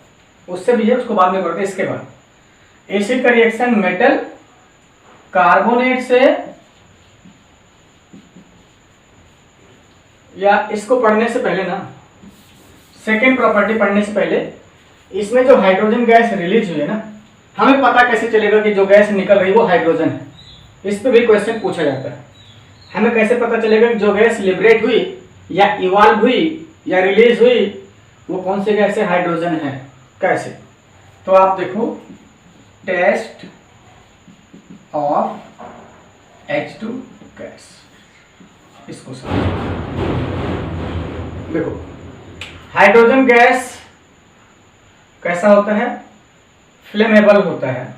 उससे भी है, उसको बाद में करते हैं। इसके बाद एसिड का रिएक्शन मेटल कार्बोनेट से, या इसको पढ़ने से पहले ना, सेकेंड प्रॉपर्टी पढ़ने से पहले, इसमें जो हाइड्रोजन गैस रिलीज हुई है ना, हमें पता कैसे चलेगा कि जो गैस निकल रही है वो हाइड्रोजन है? इस पे भी क्वेश्चन पूछा जाता है। हमें कैसे पता चलेगा कि जो गैस लिबरेट हुई या इवॉल्व हुई या रिलीज हुई वो कौन सी गैस है? हाइड्रोजन है। कैसे? तो आप देखो, टेस्ट ऑफ H2 गैस, इसको समझो। देखो, हाइड्रोजन गैस कैसा होता है? फ्लेमेबल होता है,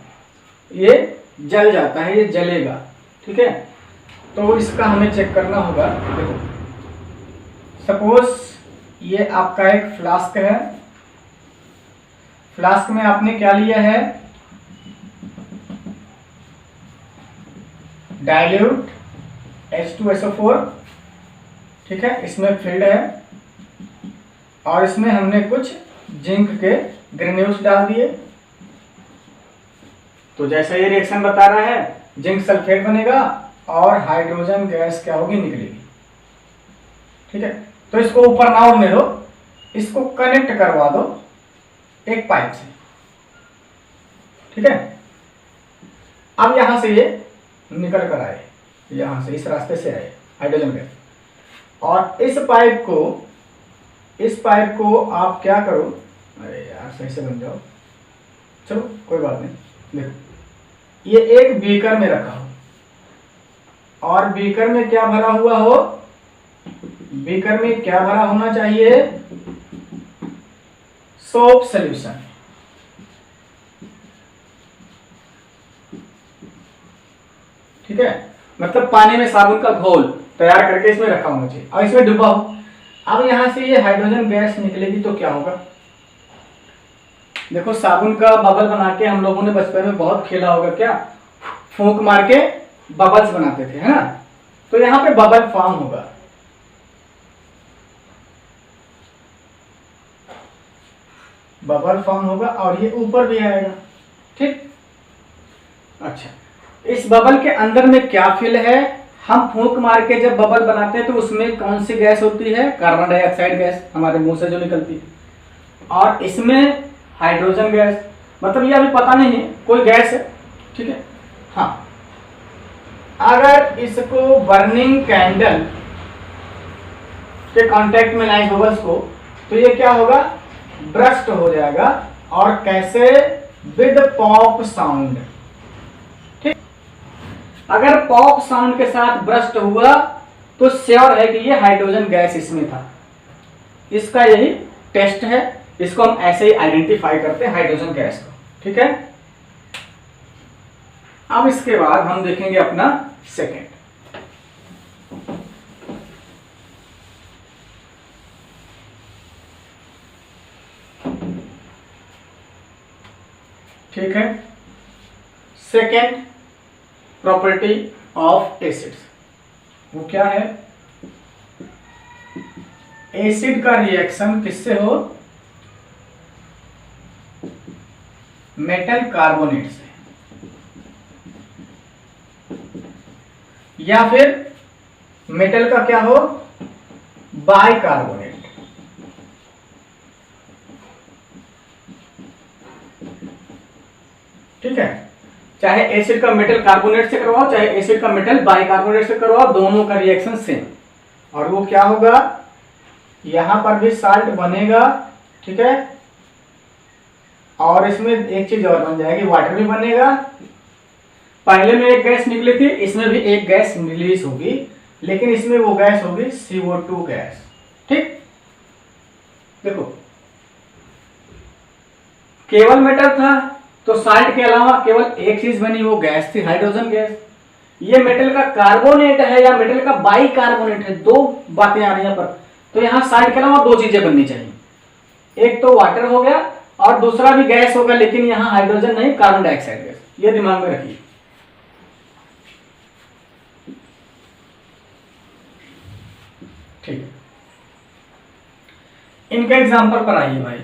ये जल जाता है, ये जलेगा। ठीक है, तो इसका हमें चेक करना होगा। देखो, सपोज ये आपका एक फ्लास्क है। फ्लास्क में आपने क्या लिया है? Dilute H2SO4। ठीक है, इसमें फिल्ड है और इसमें हमने कुछ जिंक के ग्रेन्यूल्स डाल दिए। तो जैसा ये रिएक्शन बता रहा है, जिंक सल्फेट बनेगा और हाइड्रोजन गैस क्या होगी? निकलेगी। ठीक है, तो इसको ऊपर ना उड़ने दो, इसको कनेक्ट करवा दो एक पाइप से। ठीक है, अब यहां से ये निकल कर आए, यहां से इस रास्ते से आए हाइड्रोजन गैस, और इस पाइप को आप क्या करो? अरे यार, सही से बन जाओ। चलो कोई बात नहीं। देखो, ये एक बीकर में रखा हो और बीकर में क्या भरा हुआ हो? बीकर में क्या भरा होना चाहिए? Soap solution. ठीक है, मतलब पानी में साबुन का घोल तैयार करके इसमें रखा होना चाहिए और इसमें डूबा हो। अब यहां से ये हाइड्रोजन गैस निकलेगी तो क्या होगा? देखो, साबुन का बबल बना के हम लोगों ने बचपन में बहुत खेला होगा। क्या? फूंक मार के बबल्स बनाते थे, है ना? तो यहां पे बबल फॉर्म होगा। बबल फॉर्म होगा और ये ऊपर भी आएगा। ठीक, अच्छा, इस बबल के अंदर में क्या फिल है? हम फूंक मार के जब बबल बनाते हैं तो उसमें कौन सी गैस होती है? कार्बन डाइऑक्साइड गैस, हमारे मुंह से जो निकलती है। और इसमें हाइड्रोजन गैस, मतलब ये अभी पता नहीं है, कोई गैस है। ठीक है, हाँ, अगर इसको बर्निंग कैंडल के कांटेक्ट में लाए बबल्स को, तो ये क्या होगा? ब्रस्ट हो जाएगा। और कैसे? With pop sound. ठीक, अगर पॉप साउंड के साथ ब्रस्ट हुआ तो श्योर है कि ये हाइड्रोजन गैस इसमें था। इसका यही टेस्ट है, इसको हम ऐसे ही आइडेंटिफाई करते हैं हाइड्रोजन गैस को। ठीक है, अब इसके बाद हम देखेंगे अपना सेकेंड। ठीक है, सेकेंड प्रॉपर्टी ऑफ एसिड्स, वो क्या है? एसिड का रिएक्शन किससे हो? मेटल कार्बोनेट से, या फिर मेटल का क्या हो? बाइकार्बोनेट। ठीक है, चाहे एसिड का मेटल कार्बोनेट से करवाओ, चाहे एसिड का मेटल बाइकार्बोनेट से करवाओ, दोनों का रिएक्शन सेम। और वो क्या होगा? यहां पर भी साल्ट बनेगा। ठीक है, और इसमें एक चीज और बन जाएगी, वाटर भी बनेगा। पहले में एक गैस निकली थी, इसमें भी एक गैस रिलीज होगी, लेकिन इसमें वो गैस होगी CO2 गैस। ठीक, देखो, केवल मेटल था तो साल्ट के अलावा केवल एक चीज बनी, वो गैस थी, हाइड्रोजन गैस। ये मेटल का कार्बोनेट है या मेटल का बाइकार्बोनेट है, दो बातें आ रही हैं पर। तो यहां साल्ट के अलावा दो चीजें बननी चाहिए, एक तो वाटर हो गया और दूसरा भी गैस होगा, लेकिन यहां हाइड्रोजन नहीं, कार्बन डाइऑक्साइड गैस। ये दिमाग में रखिए। ठीक है, इनके एग्जांपल पर आइए भाई,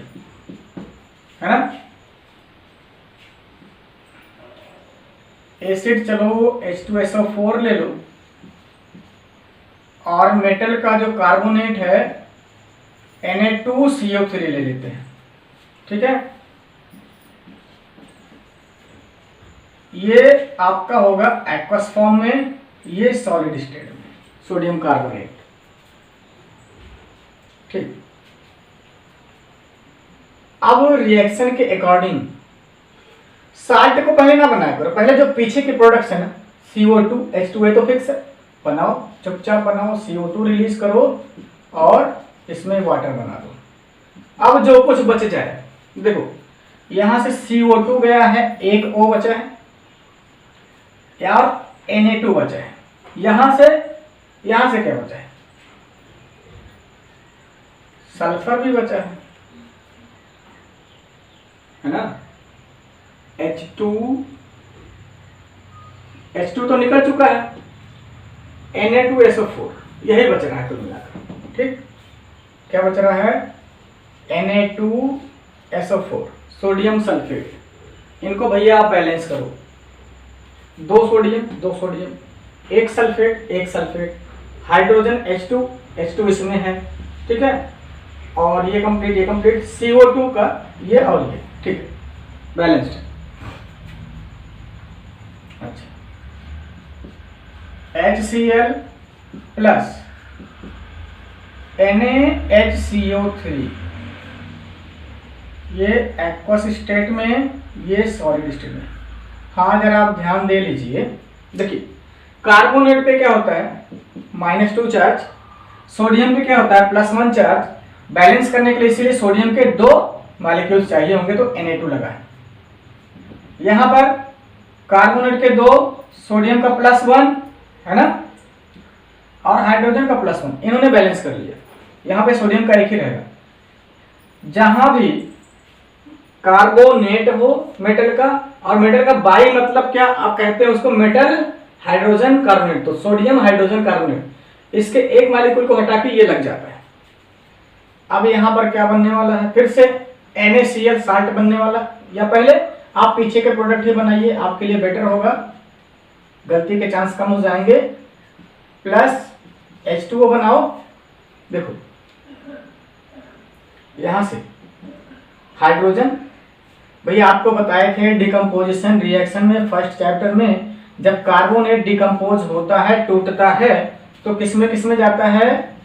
है ना? एसिड चलो H2SO4 ले लो, और मेटल का जो कार्बोनेट है Na2CO3 ले लेते हैं। ठीक है, ये आपका होगा एक्वस फॉर्म में, ये सॉलिड स्टेट में सोडियम कार्बोनेट। ठीक, अब रिएक्शन के अकॉर्डिंग साल्ट को पहले ना बनाया करो, पहले जो पीछे के प्रोडक्ट्स है ना CO2 H2A तो फिक्स है, बनाओ चुपचाप बनाओ, CO2 रिलीज करो और इसमें वाटर बना दो। अब जो कुछ बच जाए, देखो यहां से CO2 गया है, एक O बचा है और Na2 बचा है, यहां से क्या बचा है, सल्फर भी बचा है ना, H2 तो निकल चुका है, Na2SO4 यही बच रहा है कुल मिलाकर। ठीक, क्या बच रहा है, Na2SO4 सोडियम सल्फेट। इनको भैया आप बैलेंस करो, 2 सोडियम, एक सल्फेट, हाइड्रोजन H2 इसमें है। ठीक है, और ये कंप्लीट CO2 का ये और ये। ठीक है, बैलेंस्ड। अच्छा, HCl प्लस NaHCO3 ये एक्वस स्टेट में, ये सॉलिड स्टेट में। हाँ जरा आप ध्यान दे लीजिए, देखिए कार्बोनेट पे क्या होता है -2 चार्ज, सोडियम पे क्या होता है +1 चार्ज। बैलेंस करने के लिए इसीलिए सोडियम के 2 मॉलिक्यूल्स चाहिए होंगे तो Na2 लगा है। यहाँ पर कार्बोनेट के 2, सोडियम का +1 है ना, और हाइड्रोजन का +1, इन्होंने बैलेंस कर लिया। यहाँ पे सोडियम का एक ही रहेगा। जहां भी कार्बोनेट हो मेटल का, और मेटल का बाई मतलब क्या आप कहते हैं उसको, मेटल हाइड्रोजन कार्बोनेट, तो सोडियम हाइड्रोजन कार्बोनेट, इसके एक मॉलिक्यूल को हटा के ये लग जाता है। अब यहां पर क्या बनने वाला है, फिर से NaCl साल्ट बनने वाला, या पहले आप पीछे के प्रोडक्ट ही बनाइए, आपके लिए बेटर होगा, गलती के चांस कम हो जाएंगे। प्लस H2O बनाओ, देखो यहां से हाइड्रोजन, भैया आपको बताए थे डिकम्पोजिशन रिएक्शन में फर्स्ट चैप्टर में, जब कार्बोनेट डिकम्पोज होता है टूटता है तो किसमें जाता है,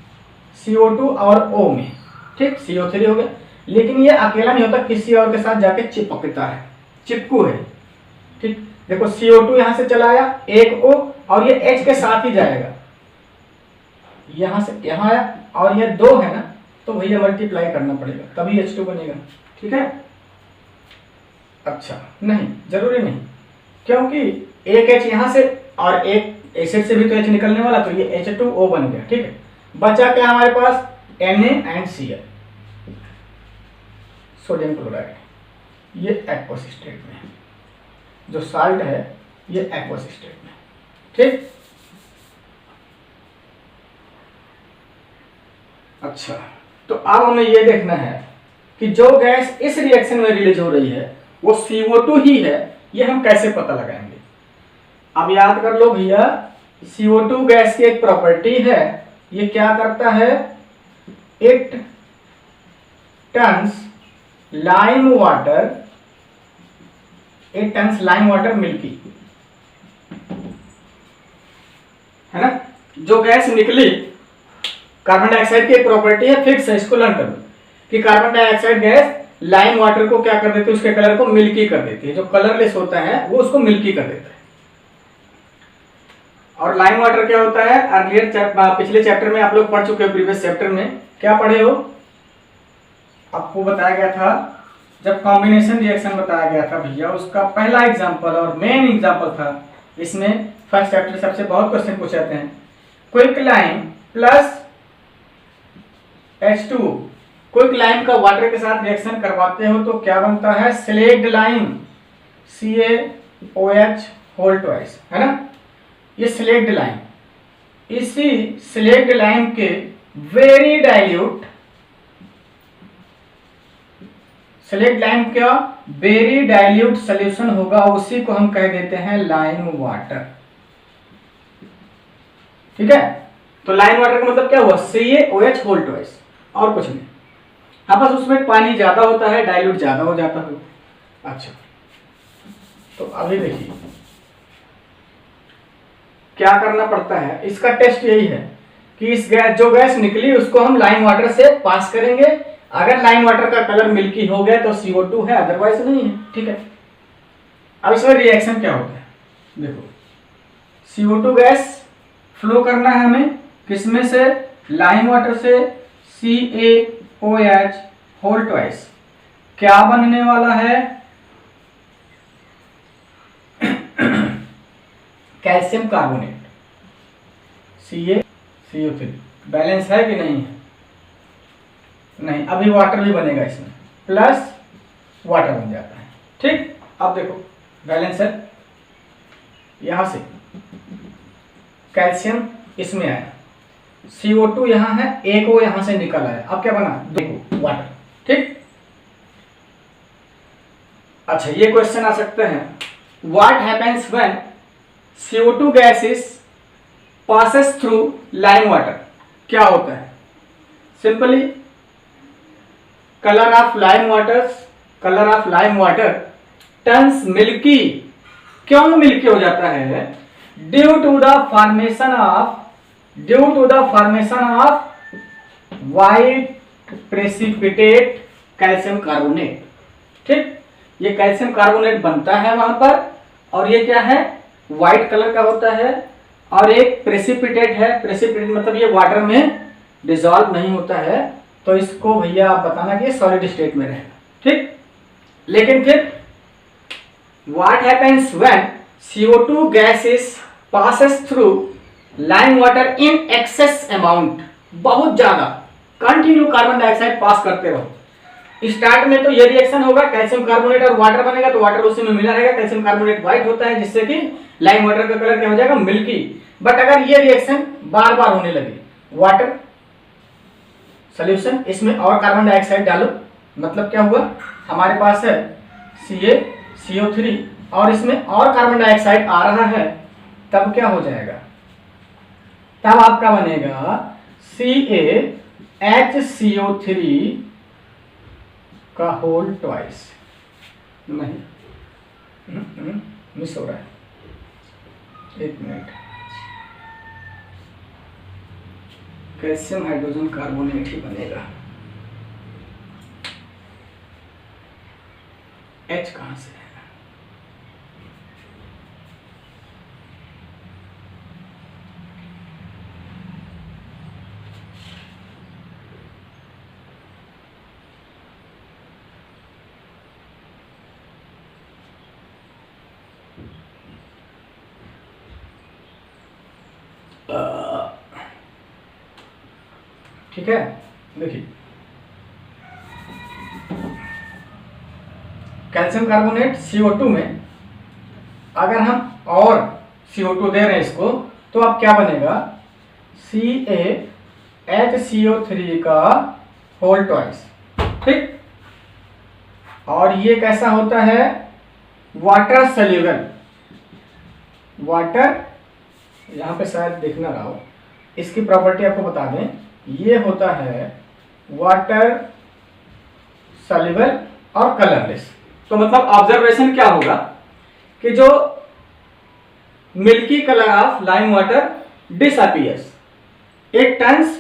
CO2 और O में। ठीक, CO3 हो गया, लेकिन ये अकेला नहीं होता, किसी और के साथ जाके चिपकता है, चिपकू है। ठीक, देखो CO2 यहां से चला आया, एक O, और ये H के साथ ही जाएगा, यहां से यहां आया, और ये 2 है ना, तो भैया मल्टीप्लाई करना पड़ेगा तभी H2 बनेगा। ठीक है, अच्छा नहीं जरूरी नहीं, क्योंकि एक H यहां से और एक एसिड से भी तो H निकलने वाला, तो ये H2O बन गया। ठीक है, बचा क्या हमारे पास, NaCl सोडियम क्लोराइड, ये एक्वस स्टेट में है, जो साल्ट है ये एक्वस स्टेट में। ठीक, अच्छा तो अब हमें ये देखना है कि जो गैस इस रिएक्शन में रिलीज हो रही है वो CO2 ही है, ये हम कैसे पता लगाएंगे। अब याद कर लो भैया, CO2 गैस की एक प्रॉपर्टी है, ये क्या करता है, it turns lime water milky, है ना। जो गैस निकली, कार्बन डाइऑक्साइड की एक प्रॉपर्टी है फिक्स है, इसको लर्न कर लो कि carbon dioxide gas lime water को क्या कर देती है, उसके कलर को मिल्की कर देती है, जो कलरलेस होता है वो उसको मिल्की कर देता है। और लाइम वाटर क्या होता है, अर्लियर पिछले चैप्टर में आप लोग पढ़ चुके हो, प्रीवियस चैप्टर में क्या पढ़े हो, आपको बताया गया था जब कॉम्बिनेशन रिएक्शन बताया गया था भैया, उसका पहला एग्जांपल और मेन एग्जांपल था, इसमें फर्स्ट चैप्टर सबसे बहुत क्वेश्चन पूछे जाते हैं, quick lime plus H2, quick lime का वाटर के साथ रिएक्शन करवाते हो तो क्या बनता है, slaked lime, CaOH whole twice, है ना। ये स्लेक्ड लाइम, इसी स्लेक्ड लाइम के वेरी डाइल्यूट, स्लेक्ड लाइम क्या, वेरी डाइल्यूट सोल्यूशन होगा, उसी को हम कह देते हैं लाइम वाटर। ठीक है, तो लाइम वाटर का मतलब क्या हुआ, CaOH होल ट्वाइस, और कुछ नहीं। हाँ, बस उसमें पानी ज्यादा होता है, डाइल्यूट ज्यादा हो जाता है। अच्छा, तो अभी देखिए क्या करना पड़ता है, इसका टेस्ट यही है कि इस गैस जो गैस निकली उसको हम लाइम वाटर से पास करेंगे। अगर लाइम वाटर का कलर मिल्की हो गया तो CO2 है, अदरवाइज नहीं है। ठीक है, अब इसमें रिएक्शन क्या होता है, देखो CO2 गैस फ्लो करना है हमें किसमें से, लाइम वाटर से, CaOH होल ट्वाइस। क्या बनने वाला है, कैल्शियम कार्बोनेट, CaCO3। बैलेंस है कि नहीं है, नहीं, अभी वाटर भी बनेगा इसमें, प्लस वाटर बन जाता है। ठीक, अब देखो बैलेंस है, यहां से कैल्शियम इसमें आया, CO2 यहां है, एक वो यहां से निकल आया, अब क्या बना, देखो वाटर। ठीक, अच्छा ये क्वेश्चन आ सकते हैं, what happens when CO2 gas is passes through lime water. क्या होता है, simply colour of lime water turns milky. क्यों मिल्की हो जाता है, due to the formation of white precipitate calcium carbonate. ठीक, ये कैल्शियम कार्बोनेट बनता है वहां पर, और ये क्या है, व्हाइट कलर का होता है, और एक प्रेसिपिटेट है। प्रेसिपिटेट मतलब ये वाटर में डिसॉल्व नहीं होता है, तो इसको भैया आप बताना कि सॉलिड स्टेट में रहेगा। ठीक, लेकिन फिर what happens when CO2 gases passes through lime water in excess amount, बहुत ज्यादा कंटिन्यू कार्बन डाइऑक्साइड पास करते रहो। स्टार्ट में तो ये रिएक्शन होगा, कैल्शियम कार्बोनेट और वाटर बनेगा, तो वाटर उसी में मिला रहेगा, कैल्शियम कार्बोनेट व्हाइट होता है, जिससे कि लाइम वाटर का कलर क्या हो जाएगा, मिल्की। बट अगर ये रिएक्शन बार बार होने लगे, वाटर सॉल्यूशन, इसमें और कार्बन डाइऑक्साइड डालो, मतलब क्या हुआ, हमारे पास है CaCO3 और इसमें और कार्बन डाइऑक्साइड आ रहा है, तब क्या हो जाएगा, तब आपका बनेगा CaHCO3 का होल ट्वाइस। नहीं, मिस हो रहा है, एक मिनट, कैल्शियम हाइड्रोजन कार्बोनेट ही बनेगा। H कहां से है, ठीक है, देखिए कैल्शियम कार्बोनेट CO2 में अगर हम और CO2 दे रहे हैं इसको, तो अब क्या बनेगा, CaHCO3 का होल ट्वाइस। ठीक, और ये कैसा होता है, वाटर सॉल्युबल, वाटर, यहां पे शायद दिखना रहा हो, इसकी प्रॉपर्टी आपको बता दें, ये होता है वाटर सॉल्युबल और कलरलेस। तो मतलब ऑब्जर्वेशन क्या होगा कि जो milky colour of lime water disappears, it turns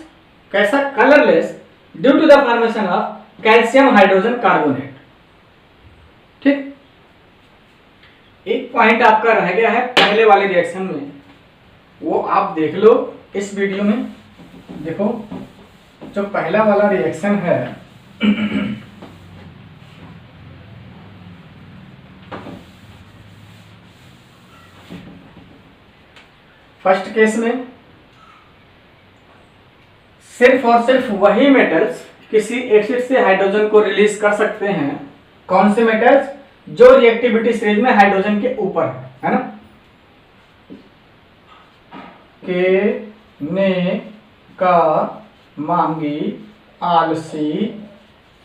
कैसा, colourless, due to the formation of calcium hydrogen carbonate. ठीक, एक पॉइंट आपका रह गया है पहले वाले रिएक्शन में, वो आप देख लो इस वीडियो में। देखो जो पहला वाला रिएक्शन है फर्स्ट केस में सिर्फ और सिर्फ वही मेटल्स किसी एसिड से हाइड्रोजन को रिलीज कर सकते हैं। कौन से मेटल्स, जो रिएक्टिविटी स्टेज में हाइड्रोजन के ऊपर है ना, के, ने, का, मांगी, आलसी,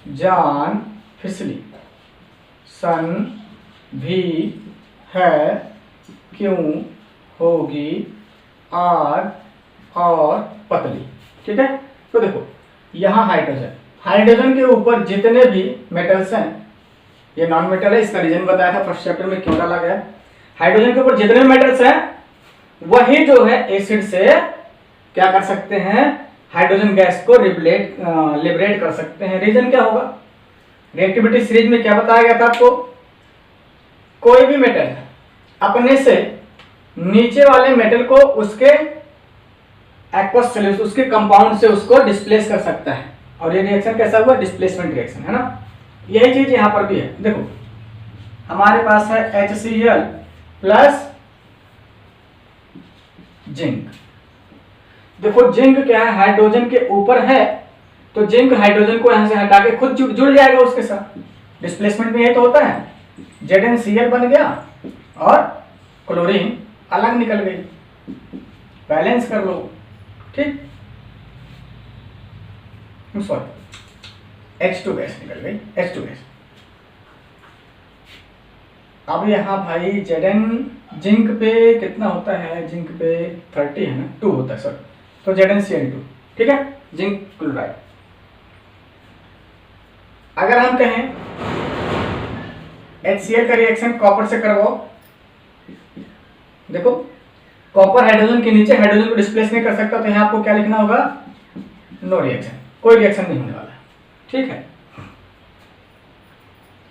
जान, फिसली, सन, भी, है, क्यों, होगी, आग और पतली। ठीक है, तो देखो यहां हाइड्रोजन के ऊपर जितने भी मेटल्स हैं, ये नॉन मेटल है, इसका रीजन बताया था फर्स्ट चैप्टर में क्यों डाला गया। हाइड्रोजन के ऊपर जितने मेटल्स हैं वही जो है एसिड से क्या कर सकते हैं, हाइड्रोजन गैस को लिबरेट कर सकते हैं। रीजन क्या होगा, रिएक्टिविटी सीरीज में क्या बताया गया था आपको, कोई भी मेटल अपने से नीचे वाले मेटल को उसके एक्वस सॉल्यूशन, उसके कंपाउंड से उसको डिस्प्लेस कर सकता है। और ये रिएक्शन कैसा हुआ, डिस्प्लेसमेंट रिएक्शन है ना। यही चीज यहां पर भी है। देखो हमारे पास है HCl प्लस जिंक। देखो जिंक क्या है, हाइड्रोजन के ऊपर है, तो जिंक हाइड्रोजन को यहां से हटा के खुद जुड़ जाएगा उसके साथ। डिस्प्लेसमेंट में यही तो होता है, ZnCl बन गया और क्लोरीन अलग निकल गई, बैलेंस कर लो, ठीक। सॉरी H2 गैस निकल गई, H2 गैस। अब यहाँ भाई Zn जिंक पे कितना होता है, जिंक पे 30 है ना, 2 होता है सॉरी, तो ZnCl2, ठीक है, जिंक क्लोराइड। अगर हम कहें HCl का रिएक्शन कॉपर से करवाओ, देखो कॉपर हाइड्रोजन के नीचे हाइड्रोजन को डिस्प्लेस नहीं कर सकता, तो यहाँ आपको क्या लिखना होगा, नो रिएक्शन, कोई रिएक्शन नहीं होने वाला, ठीक है।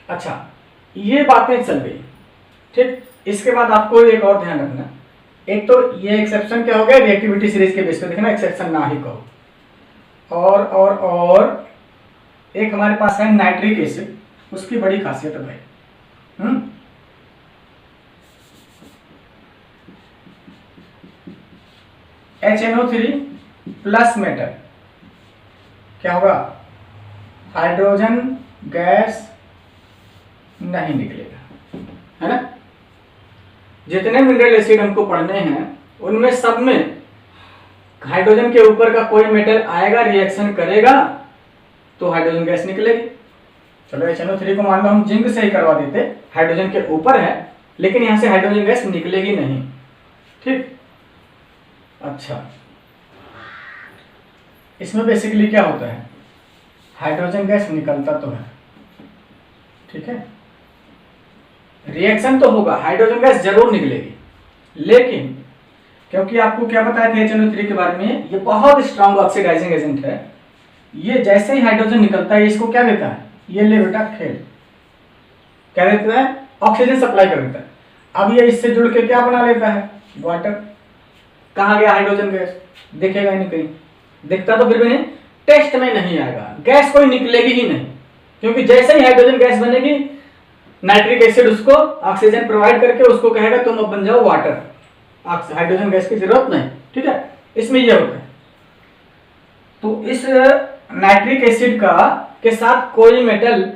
अच्छा ये बातें चल गई, ठीक। इसके बाद आपको एक और ध्यान रखना, एक तो ये एक्सेप्शन क्या हो गया, रिएक्टिविटी सीरीज के बेस पे देखना, एक्सेप्शन ना ही कहो। और एक हमारे पास है नाइट्रिक एसिड, उसकी बड़ी खासियत है भाई, HNO3 प्लस मेटल क्या होगा, हाइड्रोजन गैस नहीं निकलेगा, है ना। जितने मिनरल एसिड हमको पढ़ने हैं उनमें सब में हाइड्रोजन के ऊपर का कोई मेटल आएगा, रिएक्शन करेगा तो हाइड्रोजन गैस निकलेगी। चलो HNO3 को मान लो हम जिंक से ही करवा देते, हाइड्रोजन के ऊपर है लेकिन यहां से हाइड्रोजन गैस निकलेगी नहीं, ठीक। अच्छा इसमें बेसिकली क्या होता है, हाइड्रोजन गैस निकलता तो है, ठीक है, रिएक्शन तो होगा, हाइड्रोजन गैस जरूर निकलेगी, लेकिन क्योंकि आपको क्या बताया था HNO3 के बारे में, ये बहुत स्ट्रांग ऑक्सीडाइजिंग एजेंट है, ये जैसे ही हाइड्रोजन निकलता है इसको क्या देता है, ये ले बेटा खेल, क्या देता है, ऑक्सीजन सप्लाई कर देता है। अब ये इससे जुड़ के क्या बना लेता है, वाटर। कहाँ गया हाइड्रोजन गैस, दिखेगा ही नहीं कहीं, दिखता तो फिर भी नहीं, टेस्ट में नहीं आएगा, गैस कोई निकलेगी ही नहीं, क्योंकि जैसे ही हाइड्रोजन गैस बनेगी नाइट्रिक एसिड उसको ऑक्सीजन प्रोवाइड करके उसको कहेगा तुम अब बन जाओ वाटर, हाइड्रोजन गैस की जरूरत नहीं, ठीक है। इसमें यह होता है, तो इस नाइट्रिक एसिड का के साथ कोई मेटल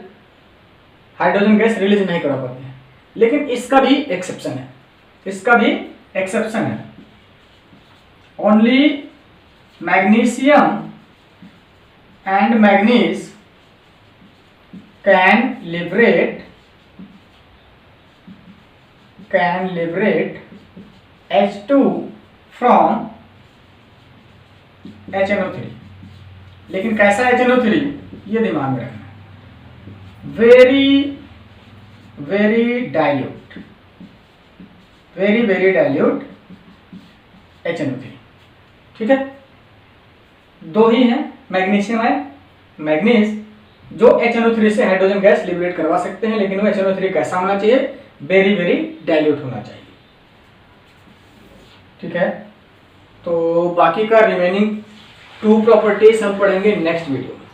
हाइड्रोजन गैस रिलीज नहीं करा पाते हैं, लेकिन इसका भी एक्सेप्शन है, इसका भी एक्सेप्शन है। Only magnesium and manganese can liberate H2 from HNO3, लेकिन कैसा HNO3 ये दिमाग में रखना, वेरी डाइल्यूट HNO3, ठीक है। दो ही हैं, मैग्नीशियम है, मैग्नीज जो HNO3 से हाइड्रोजन गैस लिबरेट करवा सकते हैं, लेकिन वो HNO3 कैसा होना चाहिए, वेरी डाइल्यूट होना चाहिए, ठीक है। तो बाकी का रिमेनिंग 2 प्रॉपर्टीज हम पढ़ेंगे नेक्स्ट वीडियो में।